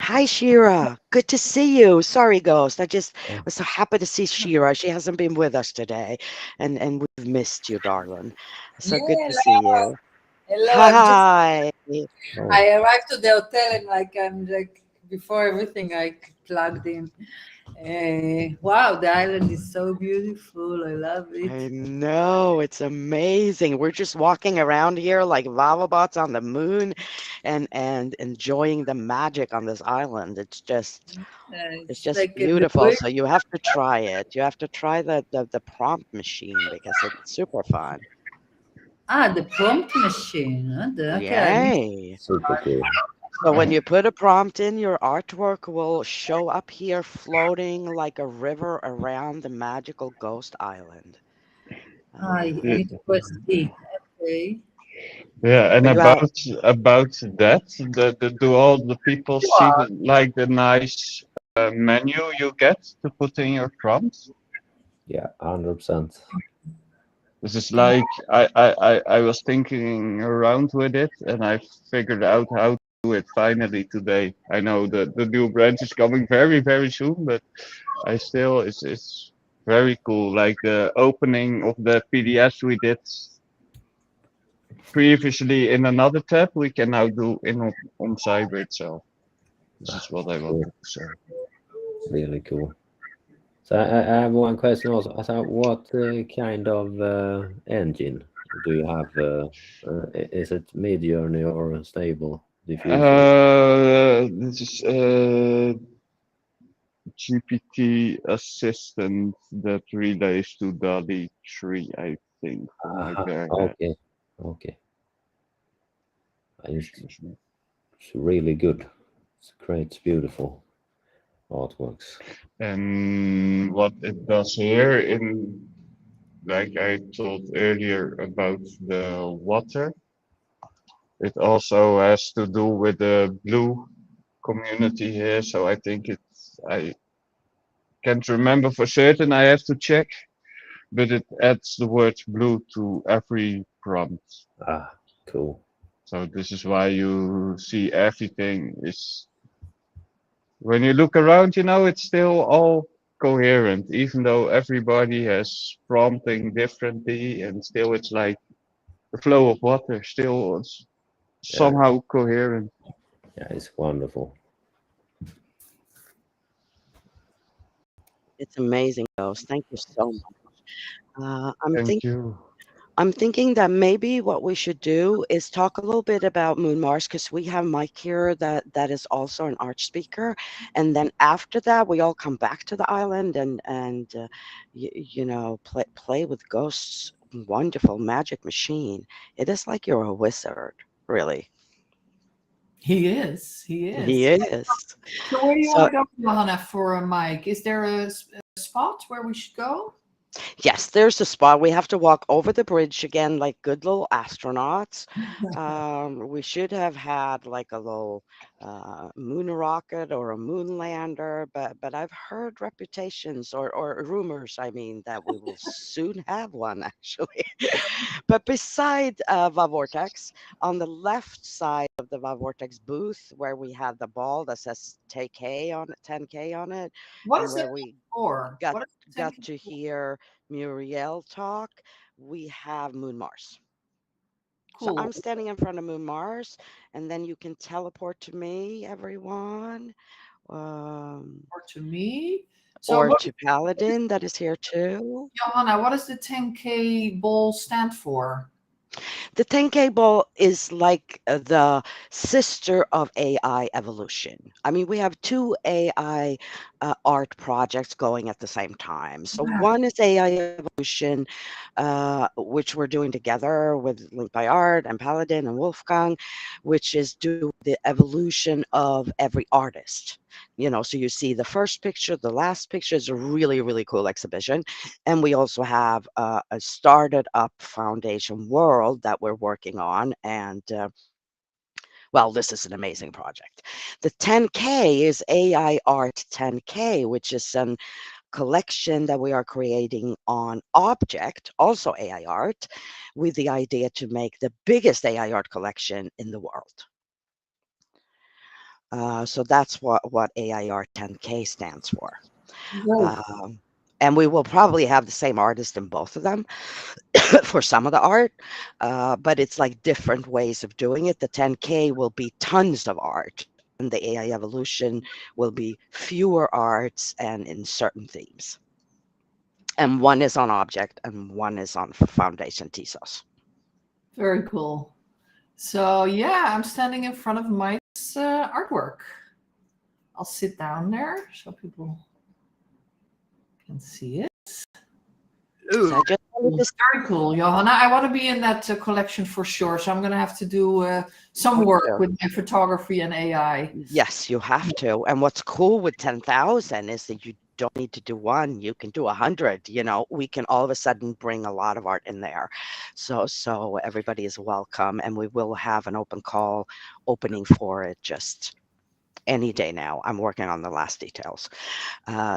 C: Hi, Shira. Good to see you. Sorry, Ghost. I just was so happy to see Shira. She hasn't been with us today, and we've missed you, darling. So good to see you.
J: Hello.
C: Hi.
J: I arrived to the hotel and I'm before everything I plugged in. Wow, the island is so beautiful. I love
C: I
J: it.
C: know, it's amazing. We're just walking around here like Vavabots on the moon and enjoying the magic on this island. It's just
J: Like the
C: beautiful.
J: way-
C: So you have to try it. You have to try the prompt machine because it's super fun.
J: the prompt machine. Okay.
C: Yay.
D: Super cool.
C: So when you put a prompt in, your artwork will show up here floating like a river around the magical ghost island.
J: I need to press D. Okay.
I: Yeah, and
C: But you have
I: about do all the people see the nice menu you get to put in your prompts?
D: Yeah, 100%.
I: This is like I was thinking around with it and I figured out how to do it finally today. I know the new branch is coming very, very soon, but I still it's very cool. Like the opening of the PDFs we did previously in another tab, we can now do on Cyber itself. This is what I wanted to say.
D: Really cool. So I have one question also. So what kind of engine do you have? Is it Midjourney or Stable Diffusion?
I: This is GPT assistant that relays to DALL-E 3, I think. From my bare head.
D: Okay. It's really good. It's great, it's beautiful artworks.
I: And what it does here, in like I told earlier about the water, it also has to do with the blue community here. So I think I can't remember for certain. I have to check, but it adds the word blue to every prompt.
D: Cool.
I: So this is why you see everything is, when you look around, it's still all coherent, even though everybody has prompting differently, and still it's like the flow of water, still it's somehow coherent.
D: Yeah, it's wonderful.
C: It's amazing, Ghost. Thank you so much.
I: Thank you.
C: I'm thinking that maybe what we should do is talk a little bit about Moon Mars, because we have Mike here that is also an art speaker, and then after that we all come back to the island and play with Ghost's wonderful magic machine. It is like you're a wizard, really.
B: He is. He is.
C: He is.
B: So where do you want to go, Johanna, for a mic? Is there a spot where we should go?
C: Yes, there's a spot. We have to walk over the bridge again, like good little astronauts. We should have had like a little moon rocket or a moon lander, but I've heard reputations or rumors, I mean, that we will soon have one, actually. But beside VaVortex, on the left side of the VaVortex booth, where we have the ball that says 10K on it,
B: What
C: and
B: is
C: where
B: it
C: we
B: for?
C: got to hear Muriel talk, we have Moon Mars.
B: Cool.
C: So I'm standing in front of Moon Mars, and then you can teleport to me, everyone.
B: Or to me.
C: Or to Paladin, that is here too.
B: Johanna, what does the 10K ball stand for?
C: The 10K ball is like the sister of AI evolution. I mean, we have two AI art projects going at the same time. So one is AI evolution, which we're doing together with Link by Art and Paladin and Wolfgang, which is do the evolution of every artist. So you see the first picture, the last picture is a really, really cool exhibition. And we also have a started up foundation world that we're working on. And well, this is an amazing project. The 10K is AI Art 10K, which is an collection that we are creating on Object, also AI art, with the idea to make the biggest AI art collection in the world. So that's what AI Art 10K stands for. And we will probably have the same artist in both of them for some of the art, but it's like different ways of doing it. The 10K will be tons of art, and the AI Evolution will be fewer arts and in certain themes. And one is on Object and one is on Foundation Tezos.
B: Very cool. So yeah, I'm standing in front of Mike's artwork. I'll sit down there so people can see it.
C: So I just wanted to
B: Very cool, Johanna. I want to be in that collection for sure. So I'm going to have to do some work with my photography and AI.
C: Yes, you have to. And what's cool with 10,000 is that you don't need to do one. You can do 100. We can all of a sudden bring a lot of art in there. So everybody is welcome, and we will have an open call opening for it just any day now. I'm working on the last details.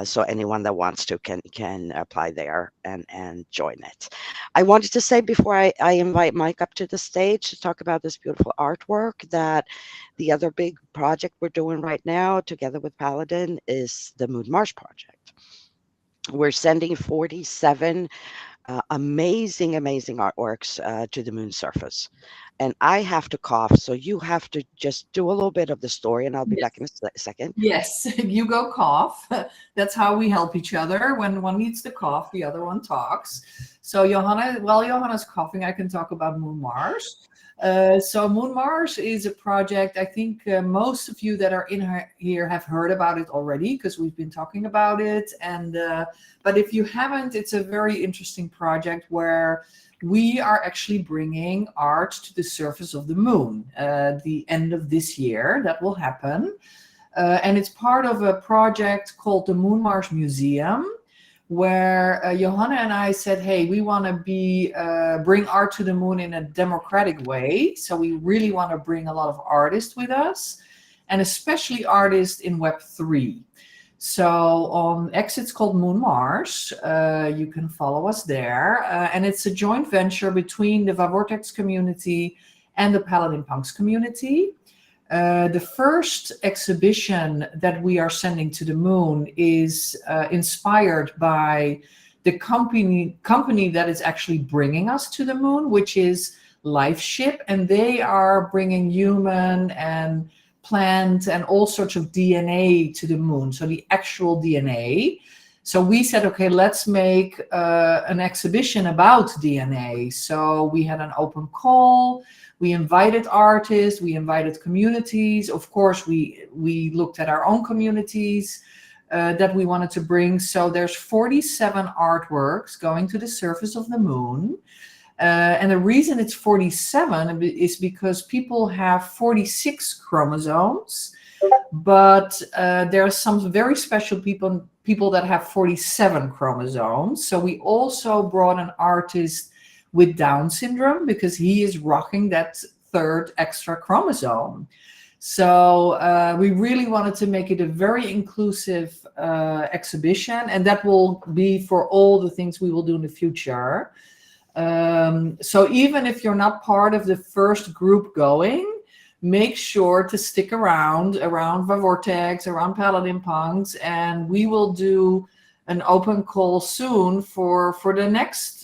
C: So anyone that wants to can apply there and join it. I wanted to say before I invite Mike up to the stage to talk about this beautiful artwork, that the other big project we're doing right now together with Paladin is the Moon Mars project. We're sending 47 amazing artworks to the moon surface. And I have to cough, so you have to just do a little bit of the story, and I'll be back in a second.
B: Yes, you go cough. That's how we help each other. When one needs to cough, the other one talks. So Johanna, while Johanna's coughing, I can talk about Moon Mars. So Moon Mars is a project, I think most of you that are in here have heard about it already, because we've been talking about it. And but if you haven't, it's a very interesting project where we are actually bringing art to the surface of the moon the end of this year. That will happen. And it's part of a project called the Moon Mars Museum, where Johanna and I said, hey, we want to bring art to the moon in a democratic way. So we really want to bring a lot of artists with us, and especially artists in Web3. So on X, it's called Moon Mars. You can follow us there. And it's a joint venture between the VaVortex community and the Paladin Punks community. The first exhibition that we are sending to the moon is inspired by the company that is actually bringing us to the moon, which is LifeShip. And they are bringing human and plant and all sorts of DNA to the moon, so the actual DNA. So we said, okay, let's make an exhibition about DNA. So we had an open call. We invited artists, we invited communities. Of course, we looked at our own communities that we wanted to bring. So there's 47 artworks going to the surface of the moon. And the reason it's 47 is because people have 46 chromosomes, but there are some very special people that have 47 chromosomes. So we also brought an artist with Down syndrome because he is rocking that third extra chromosome. So we really wanted to make it a very inclusive exhibition, and that will be for all the things we will do in the future. So even if you're not part of the first group going, make sure to stick around VaVortex, around Paladin Punks, and we will do an open call soon for the next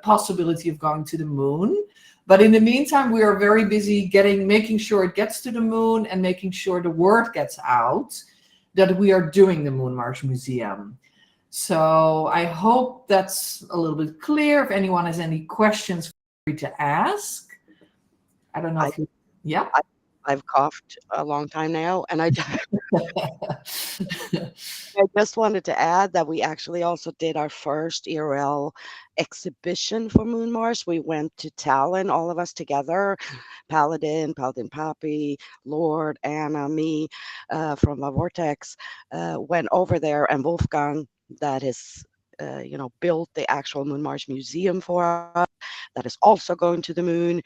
B: possibility of going to the moon. But in the meantime, we are very busy making sure it gets to the moon and making sure the word gets out that we are doing the Moon Mars Museum. So I hope that's a little bit clear. If anyone has any questions, feel free to ask. I don't know if you, yeah.
C: I've coughed a long time now, and I I just wanted to add that we actually also did our first ERL exhibition for Moon Mars. We went to Tallinn, all of us together, Paladin Poppy, Lord, Anna, me from La Vortex, went over there, and Wolfgang, that is built the actual Moon Mars Museum for us. That is also going to the moon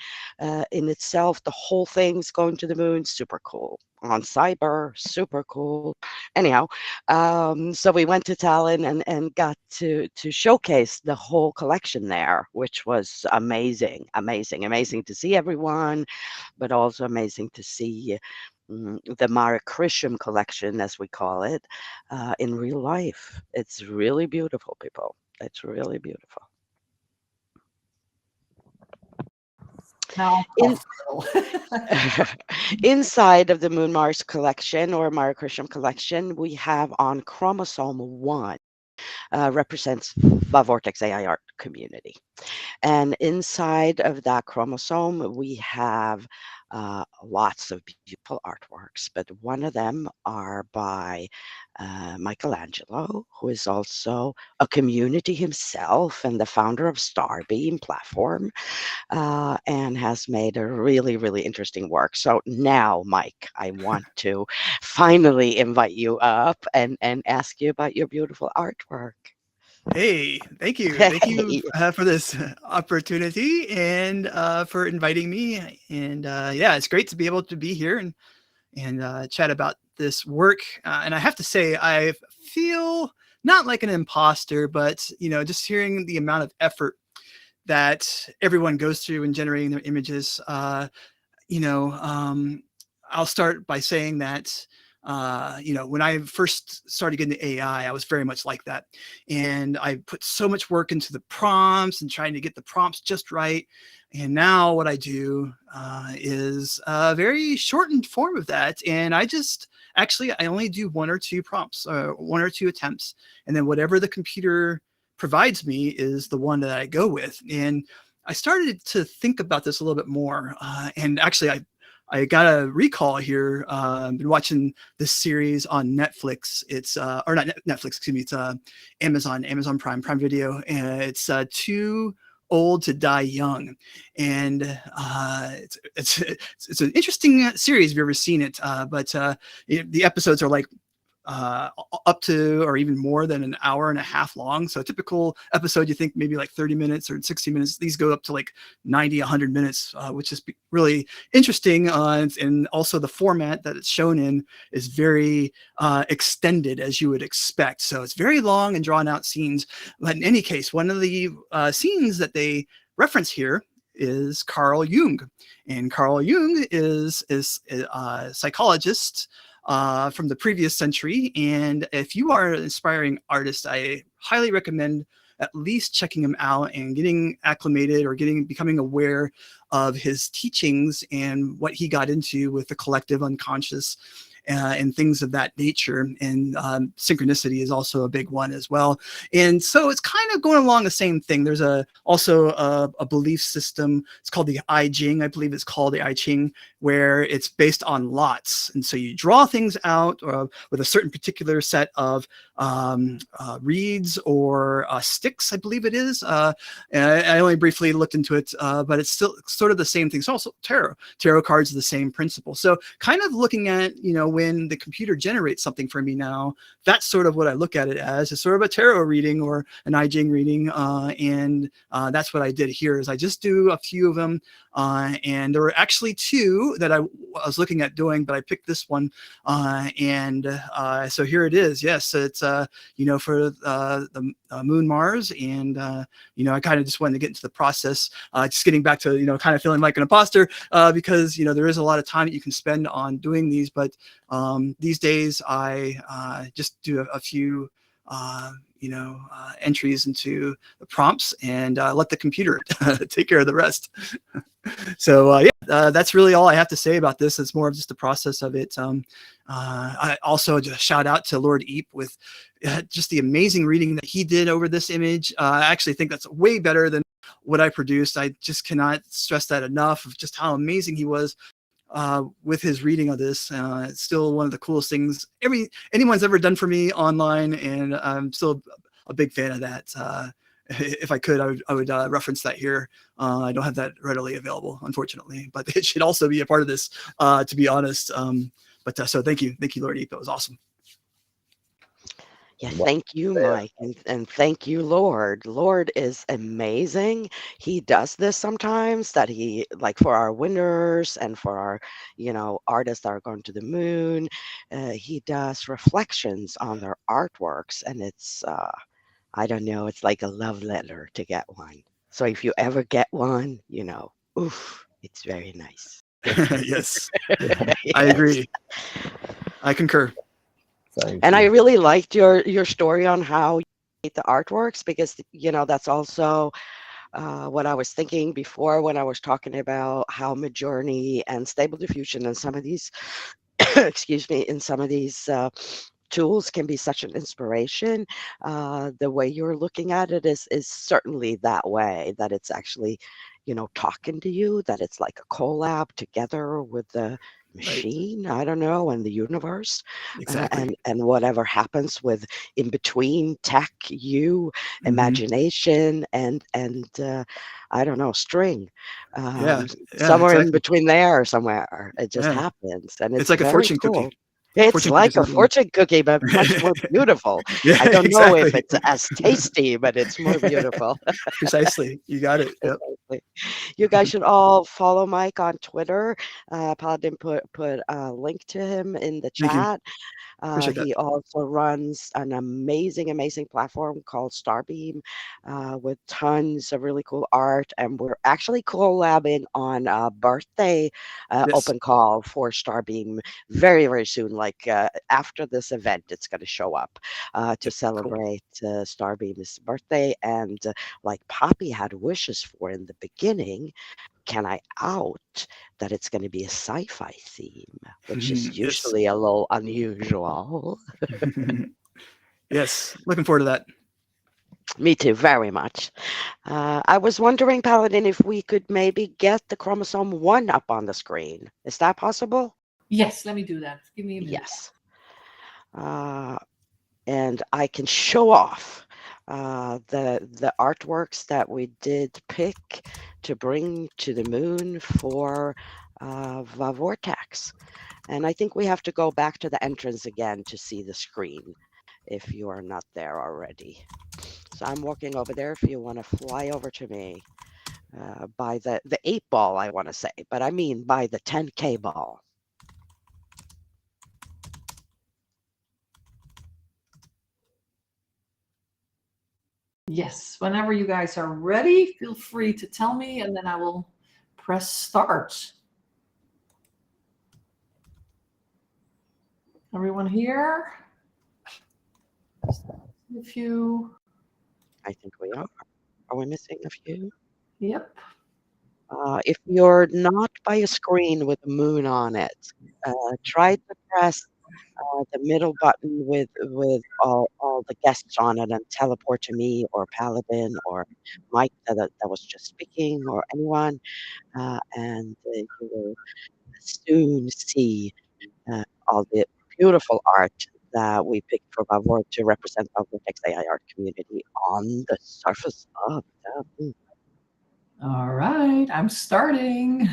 C: in itself. The whole thing's going to the moon. Super cool. On Cyber, super cool. Anyhow, so we went to Tallinn and got to showcase the whole collection there, which was amazing to see everyone, but also amazing to see the Mare Krisham collection, as we call it, in real life. It's really beautiful, people. It's really beautiful.
B: Now,
C: inside of the Moon Mars collection or Mare Krisham collection, we have on chromosome 1 represents the Vortex AI art community. And inside of that chromosome, we have lots of beautiful artworks, but one of them are by Michelangelo, who is also a community himself and the founder of Starbeam platform, and has made a really, really interesting work. So now, Mike, I want to finally invite you up and ask you about your beautiful artwork.
F: Hey, thank you. Thank you for this opportunity and for inviting me. And yeah, it's great to be able to be here and chat about this work. And I have to say, I feel not like an imposter, but, just hearing the amount of effort that everyone goes through in generating their images. I'll start by saying that when I first started getting the AI, I was very much like that. And I put so much work into the prompts and trying to get the prompts just right. And now what I do is a very shortened form of that. And I only do 1 or 2 prompts, 1 or 2 attempts. And then whatever the computer provides me is the one that I go with. And I started to think about this a little bit more. And actually, I got a recall here. Been watching this series on Netflix. It's or not Netflix, excuse me. It's Amazon Prime Video, and it's Too Old to Die Young, and it's an interesting series if you've ever seen it. But the episodes are like up to or even more than an hour and a half long. So a typical episode, you think maybe like 30 minutes or 60 minutes. These go up to like 90, 100 minutes, which is really interesting. And also the format that it's shown in is very extended, as you would expect. So it's very long and drawn out scenes. But in any case, one of the scenes that they reference here is Carl Jung. And Carl Jung is a psychologist from the previous century. And if you are an aspiring artist, I highly recommend at least checking him out and getting acclimated or becoming aware of his teachings and what he got into with the collective unconscious and things of that nature. And synchronicity is also a big one as well. And so it's kind of going along the same thing. There's also a belief system. It's called the I Ching. I believe it's called the I Ching, where it's based on lots. And so you draw things out with a certain particular set of reeds or sticks, I believe it is. And I only briefly looked into it, but it's still sort of the same thing. It's also tarot cards are the same principle. So kind of looking at, when the computer generates something for me now, that's sort of what I look at it as. It's sort of a tarot reading or an I Ching reading. And that's what I did here is I just do a few of them. And there were actually 2 that I was looking at doing, but I picked this one. So here it is. Yes, it's, for the Moon Mars. And, I kind of just wanted to get into the process, just getting back to, kind of feeling like an imposter because, there is a lot of time that you can spend on doing these. But these days I just do a few entries into the prompts and let the computer take care of the rest. So that's really all I have to say about this. It's more of just the process of it. I also just shout out to Lord Eep with just the amazing reading that he did over this image. I actually think that's way better than what I produced. I just cannot stress that enough of just how amazing he was with his reading of this. It's still one of the coolest things anyone's ever done for me online, and I'm still a big fan of that. If I could, I would reference that here. I don't have that readily available, unfortunately, but it should also be a part of this, to be honest. So thank you, Lord Eep. That was awesome.
C: Yeah, thank you, Mike, and thank you, Lord. Lord is amazing. He does this sometimes, that he, like for our winners and for our, artists that are going to the moon, he does reflections on their artworks, and it's, I don't know, it's like a love letter to get one. So if you ever get one, oof, it's very nice.
F: Yes, I agree. I concur.
C: And I really liked your story on how you made the artworks, because that's also what I was thinking before when I was talking about how Midjourney and Stable Diffusion and some of these excuse me, in some of these tools can be such an inspiration. The way you're looking at it is certainly that way, that it's actually talking to you, that it's like a collab together with the machine, I don't know, and the universe.
F: Exactly.
C: And whatever happens with in between tech, imagination, and I don't know, string, somewhere in between there, somewhere it just happens, and it's
F: like
C: very
F: a fortune
C: cool.
F: cookie.
C: It's like a fortune cookie, but much more beautiful. I don't know if it's as tasty, but it's more beautiful.
F: Precisely. You got it. Yep.
C: Exactly. You guys should all follow Mike on Twitter. Paladin put a link to him in the chat. He also runs an amazing platform called Starbeam, with tons of really cool art, and we're actually collabing on a birthday open call for Starbeam very, very soon. Like after this event, it's going to show up to celebrate Starbeam's birthday. And like Poppy had wishes for in the beginning, can I out that it's going to be a sci-fi theme, which is usually a little unusual.
F: Yes, looking forward to that.
C: Me too, very much. I was wondering, Paladin, if we could maybe get the chromosome 1 up on the screen. Is that possible?
B: Yes, let me do that. Give me a minute.
C: Yes. And I can show off the artworks that we did pick to bring to the moon for Vortex. And I think we have to go back to the entrance again to see the screen if you are not there already. So I'm walking over there if you want to fly over to me by the 8 ball, I want to say, but I mean by the 10K ball.
B: Yes, whenever you guys are ready, feel free to tell me, and then I will press start. Everyone here? A few.
C: I think we are. Are we missing a few?
B: Yep.
C: If you're not by a screen with a moon on it, try to press the middle button with all the guests on it and teleport to me or Paladin or Mike that was just speaking, or anyone, and you will soon see all the beautiful art that we picked for Vavor to represent our Vortex AI art community on the surface of the moon.
B: All right, I'm starting.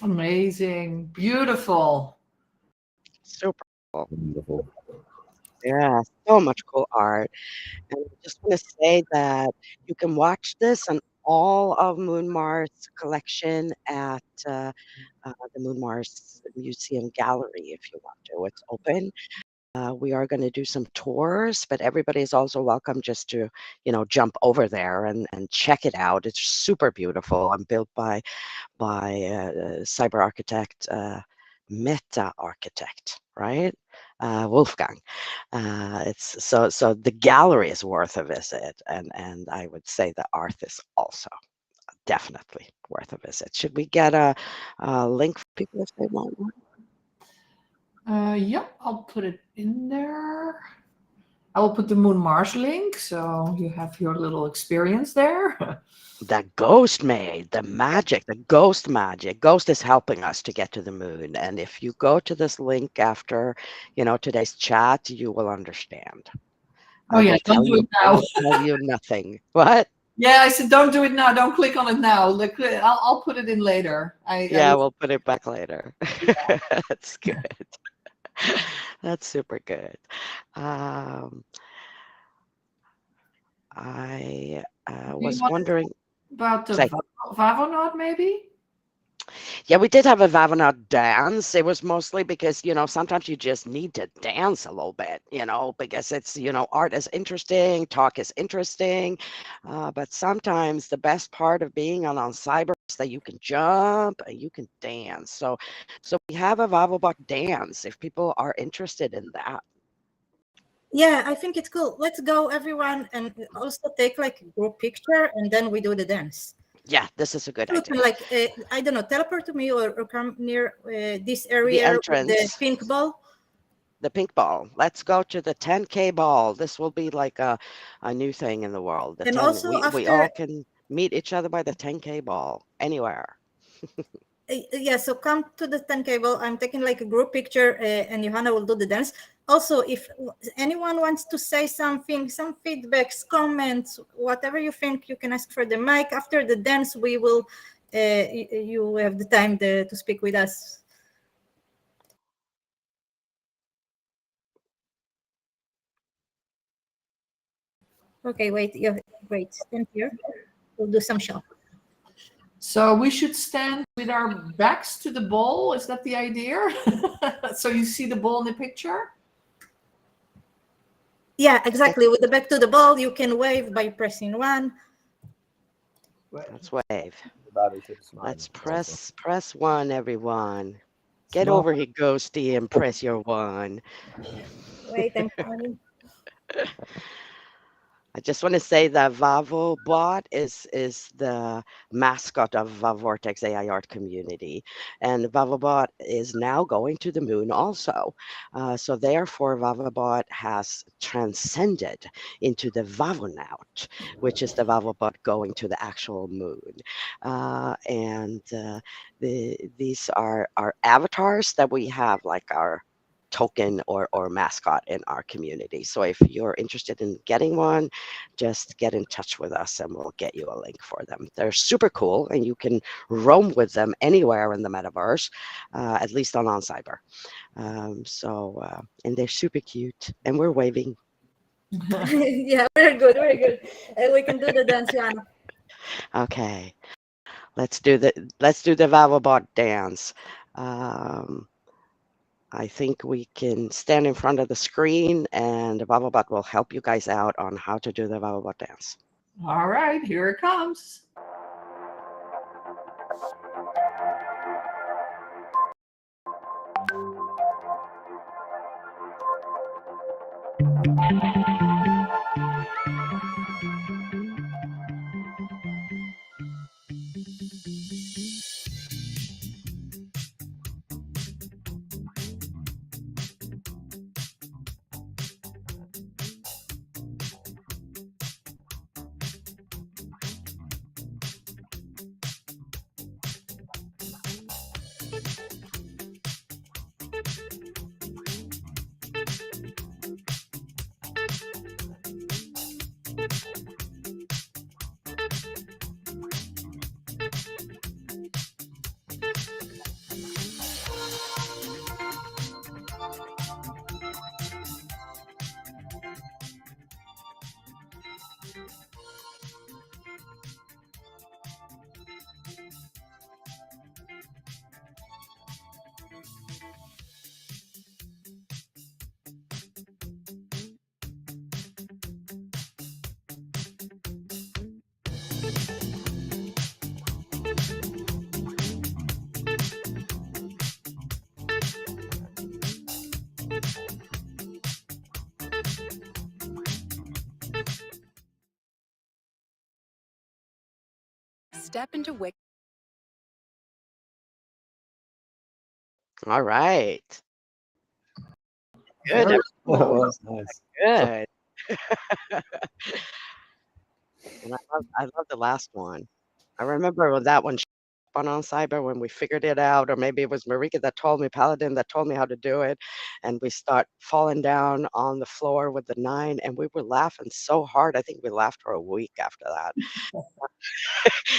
B: Amazing. Beautiful.
C: Super cool.
D: Wonderful.
C: Yeah, so much cool art. And I just want to say that you can watch this on all of Moon Mars collection at the Moon Mars Museum Gallery if you want to. It's open. We are going to do some tours, but everybody is also welcome just to, jump over there and check it out. It's super beautiful and built by cyber architect, Meta Architect, right? Wolfgang. It's so the gallery is worth a visit, and I would say the art is also definitely worth a visit. Should we get a link for people if they want one?
B: Yep, I'll put it in there. I will put the Moon Mars link, so you have your little experience there.
C: The ghost maid, the magic, the ghost magic. Ghost is helping us to get to the moon. And if you go to this link after, today's chat, you will understand.
B: Oh yeah, don't do it
C: I
B: now.
C: will tell you nothing. What?
B: Yeah, I said don't do it now. Don't click on it now. I'll put it in later.
C: Yeah, we'll put it back later. That's good. That's super good. I was wondering
B: about the
C: say.
B: Vavonaut, maybe?
C: Yeah, we did have a Vavonaut dance. It was mostly because, sometimes you just need to dance a little bit, because it's, art is interesting, talk is interesting. But sometimes the best part of being on Cyber is that you can jump and you can dance. So we have a Vavobot dance if people are interested in that.
E: Yeah, I think it's cool. Let's go, everyone, and also take like a group picture, and then we do the dance.
C: Yeah, this is a good idea.
E: Like, I don't know, teleport to me or come near this area with the pink ball.
C: The pink ball. Let's go to the 10K ball. This will be like a new thing in the world.
E: And also
C: we all can meet each other by the 10K ball anywhere.
E: Yeah, so come to the 10K ball. I'm taking like a group picture, and Johanna will do the dance. Also, if anyone wants to say something, some feedbacks, comments, whatever you think, you can ask for the mic. After the dance, we will, you have the time to speak with us. Okay, wait, wait, stand here. We'll do some show.
B: So we should stand with our backs to the ball. Is that the idea? So you see the ball in the picture?
E: Yeah, exactly. With the back to the ball, you can wave by pressing 1.
C: Let's wave. Let's press 1, everyone. Get over here, Ghosty, and press your 1.
E: Wait, I'm coming.
C: I just want to say that Vavobot is the mascot of Vortex AI art community, and Vavobot is now going to the moon also. So therefore, Vavobot has transcended into the Vavonaut, which is the Vavobot going to the actual moon. These are our avatars that we have, like our token or mascot in our community. So if you're interested in getting one, just get in touch with us and we'll get you a link for them. They're super cool and you can roam with them anywhere in the metaverse, at least on Cyber. And they're super cute and we're waving.
E: Yeah, very good, very good. We can do the dance, Johanna.
C: Okay, let's do the Vavobot dance. I think we can stand in front of the screen and the Vavobot will help you guys out on how to do the Vavobot dance.
B: All right, here it comes.
K: Step into Wix.
C: All right. Good.
B: Very
D: That
B: cool.
D: was nice.
C: Good. And I love the last one. I remember when that one on Cyber when we figured it out, or maybe it was Marika that told me, Paladin that told me how to do it, and we start falling down on the floor with the 9, and we were laughing so hard. I think we laughed for a week after that.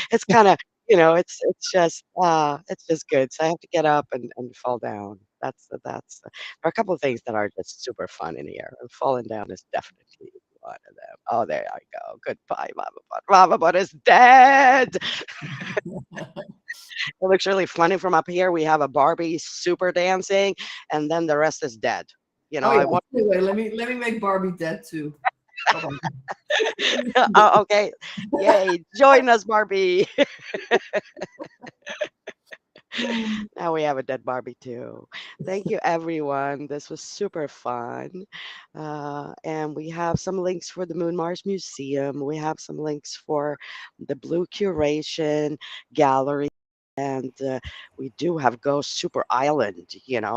C: It's kinda, it's just good. So I have to get up and fall down. There are a couple of things that are just super fun in here, and falling down is definitely one of them. Oh, there I go. Goodbye, Mama Bot. Mama Bot is dead. It looks really funny from up here. We have a Barbie super dancing, and then the rest is dead.
B: Oh
C: I
B: yeah.
C: want.
B: Anyway, let me make Barbie dead too. Hold on.
C: Oh, okay. Yay. Join us, Barbie. Now we have a dead Barbie too. Thank you, everyone. This was super fun. And we have some links for the Moon Mars Museum. We have some links for the Blue Curation Gallery. And we do have Ghost Super Island,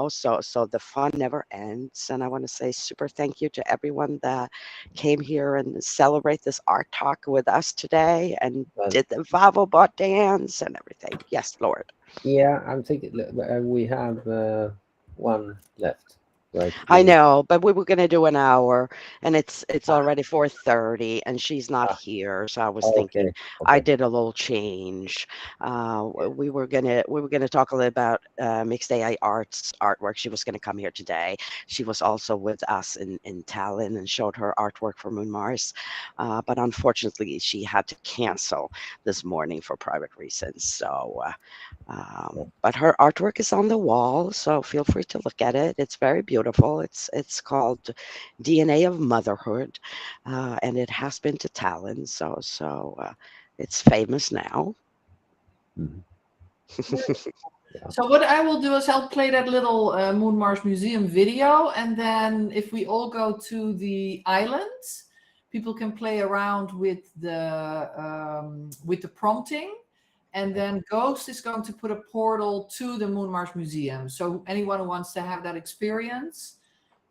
C: so the fun never ends. And I want to say super thank you to everyone that came here and celebrate this art talk with us today and
D: Well,
C: did the Vavobot dance and everything. Yes, Lord.
D: yeah, I'm thinking we have one left, right?
C: I know, but we were gonna do an hour, and it's already 4:30, and she's not here. So I was thinking, I did a little change. We were gonna talk a little about Mixed AI Arts artwork. She was gonna come here today. She was also with us in Tallinn and showed her artwork for Moon Mars, but unfortunately she had to cancel this morning for private reasons. So. But her artwork is on the wall, so feel free to look at it. It's very beautiful. It's called DNA of Motherhood, and it has been to Tallinn, so it's famous now.
B: So what I will do is I'll play that little Moon Mars Museum video, and then if we all go to the island, people can play around with the prompting. And then Ghost is going to put a portal to the Moon Mars Museum. So anyone who wants to have that experience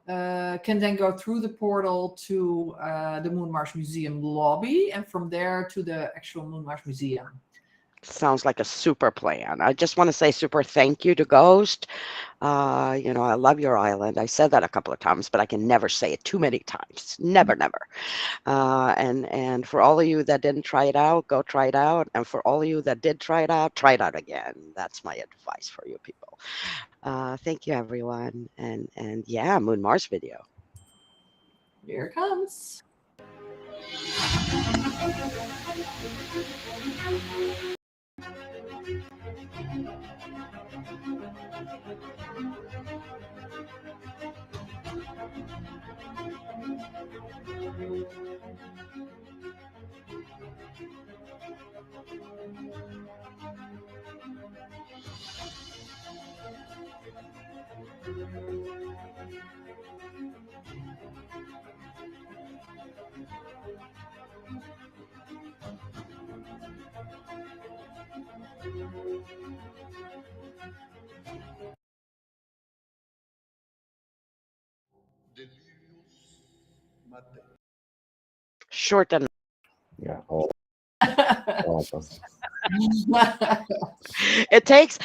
B: can then go through the portal to the Moon Mars Museum lobby, and from there to the actual Moon Mars Museum.
C: Sounds like a super plan. I just want to say super thank you to Ghost. I love your island. I said that a couple of times, but I can never say it too many times. Never. And for all of you that didn't try it out, go try it out. And for all of you that did try it out again. That's my advice for you people. Thank you, everyone. And yeah, Moon Mars video.
B: Here it comes.
C: Short and
D: yeah. Awesome.
C: It takes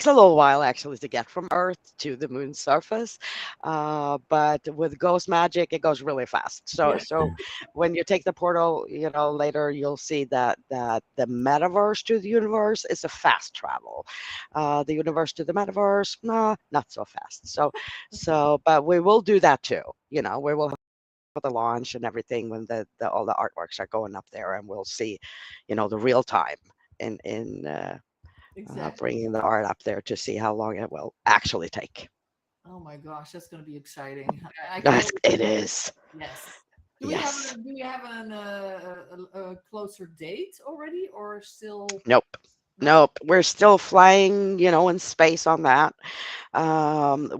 C: a little while actually to get from Earth to the moon's surface, but with ghost magic, it goes really fast. So
B: Yeah.
C: so when you take the portal, later you'll see that the metaverse to the universe is a fast travel. The universe to the metaverse, nah, not so fast. But we will do that too. We will have the launch and everything when the all the artworks are going up there, and we'll see, the real time in
B: Exactly.
C: bringing the art up there to see how long it will actually take.
B: Oh my gosh, that's going to be exciting. I can
C: Yes,
B: already
C: it
B: see it.
C: is.
B: Yes.
C: Yes.
B: Do we have a closer date already, or still
C: Nope.
B: no?
C: Nope. We're still flying, in space on that.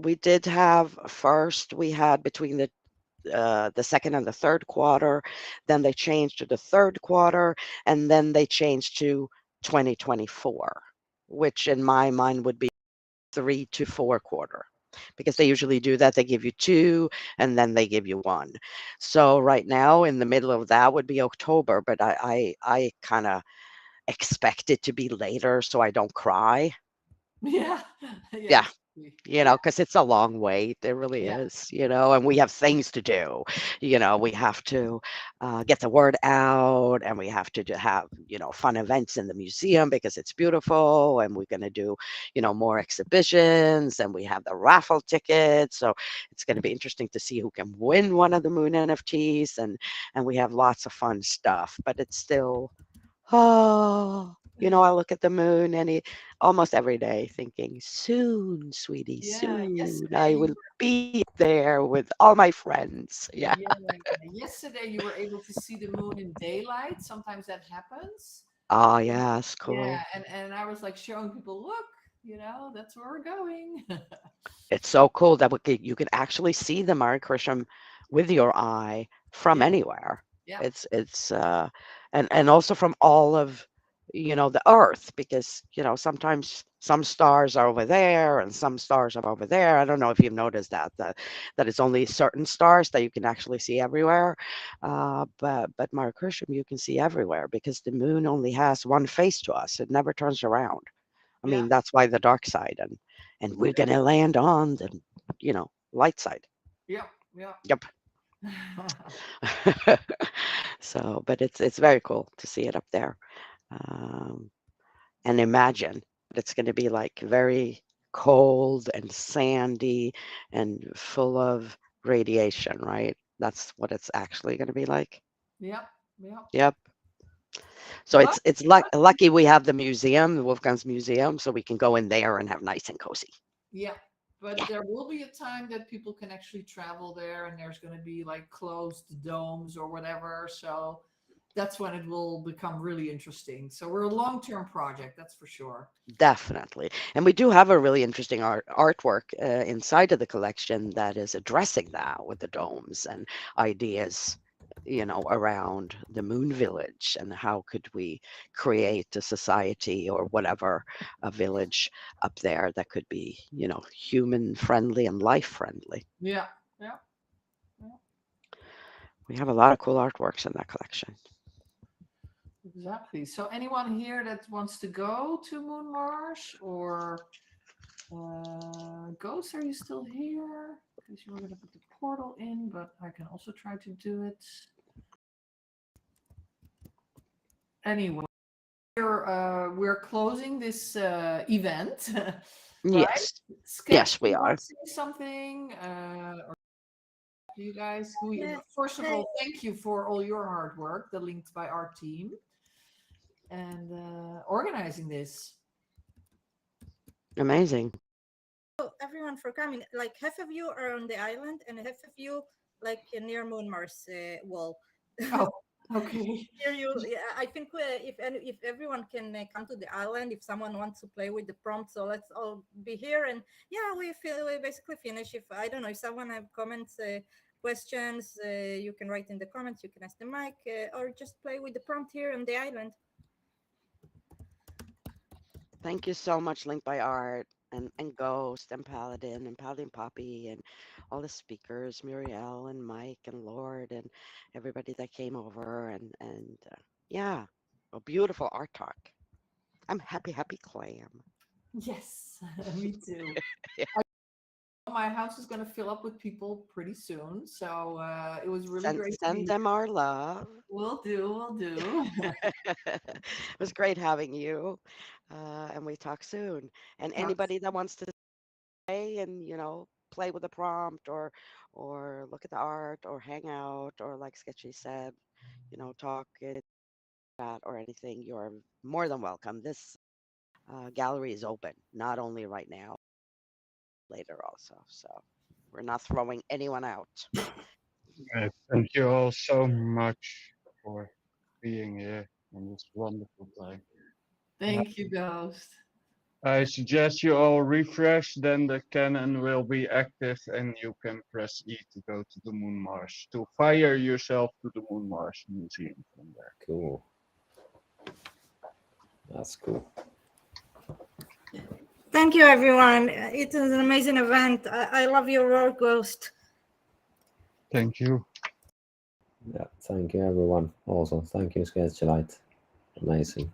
C: We did have first, we had between the second and the third quarter, then they changed to the third quarter, and then they changed to 2024, which in my mind would be 3 to 4 quarter, because they usually do that. They give you two and then they give you one. So right now in the middle of that would be October, but I kind of expect it to be later so I don't cry.
B: Yeah.
C: Yeah.
B: Yes.
C: Because it's a long wait. It really
B: Yeah.
C: is, and we have things to do. We have to get the word out, and we have to have, fun events in the museum because it's beautiful. And we're going to do, more exhibitions, and we have the raffle tickets. So it's going to be interesting to see who can win one of the Moon NFTs. And we have lots of fun stuff, but it's still, I look at the moon almost every day thinking, soon, sweetie,
B: Yeah.
C: soon
B: Yesterday
C: I
B: you
C: will be there with all my friends. Yeah.
B: Yeah, yesterday you were able to see the moon in daylight. Sometimes that happens.
C: Oh, yeah, it's
B: Yeah,
C: cool.
B: and I was like showing people, look, that's where we're going.
C: It's so cool that you can actually see the Mare Crisium with your eye from
B: Yeah,
C: anywhere.
B: yeah,
C: And also from all of, the Earth, because, sometimes some stars are over there and some stars are over there. I don't know if you've noticed that it's only certain stars that you can actually see everywhere. But Mare Crisium you can see everywhere because the moon only has one face to us. It never turns around. I
B: yeah,
C: mean, that's why the dark side, and we're gonna land on the, light side.
B: yeah, yeah.
C: Yep. So, but it's very cool to see it up there, um, and imagine it's going to be like very cold and sandy and full of radiation, right? That's what it's actually going to be like.
B: Yeah, yeah.
C: Yep. So
B: But
C: it's lucky we have the museum, the Wolfgang's Museum, so we can go in there and have nice and cozy.
B: yeah, but
C: Yeah.
B: there will be a time that people can actually travel there, and there's going to be like closed domes or whatever. So that's when it will become really interesting. So we're a long-term project, that's for sure.
C: Definitely. And we do have a really interesting artwork inside of the collection that is addressing that with the domes and ideas, around the moon village and how could we create a society or whatever, a village up there that could be, human friendly and life friendly.
B: Yeah, yeah, yeah.
C: We have a lot of cool artworks in that collection.
B: Exactly. So anyone here that wants to go to Moon Mars, or Ghost, are you still here? Because you were going to put the portal in, but I can also try to do it. Anyway, we're closing this event, right?
C: Yes.
B: Sketch,
C: Yes, we
B: you want
C: are.
B: to say something? Or you guys,
E: Yeah.
B: first of
E: Hey.
B: all, thank you for all your hard work, the linked by our team, and organizing this.
C: Amazing.
E: Everyone for coming. Like half of you are on the island, and half of you like near Moon Mars wall.
B: Oh, okay.
E: Here you, yeah, I think if everyone can come to the island, if someone wants to play with the prompt, so let's all be here. And yeah, we basically finish. If I don't know, if someone have comments, questions, you can write in the comments. You can ask the mic, or just play with the prompt here on the island.
C: Thank you so much, Link by Art, and Ghost, and Paladin Poppy, and all the speakers, Muriel and Mike and Lord, and everybody that came over, and yeah, a beautiful art talk. I'm happy clam.
B: Yes, me too.
C: Yeah.
B: My house is going to fill up with people pretty soon, so it was really great to
C: Send
B: be
C: them our love.
B: Will do.
C: It was great having you, and we talk soon. And
B: Talk
C: anybody that wants to stay and play with the prompt or look at the art or hang out or like Sketchy said, talk in chat or anything, you're more than welcome. This gallery is open, not only right now, later also. So we're not throwing anyone out.
I: Thank you all so much for being here on this wonderful time.
B: Thank you, Ghost.
I: I suggest you all refresh, then the cannon will be active and you can press E to go to the Moon Mars, to fire yourself to the Moon Mars Museum from there.
D: Cool. That's cool.
E: Thank you, everyone. It was an amazing event. I love your work, Ghost.
I: Thank you.
D: Yeah, thank you everyone. Also, thank you, Sketchy Light. Amazing.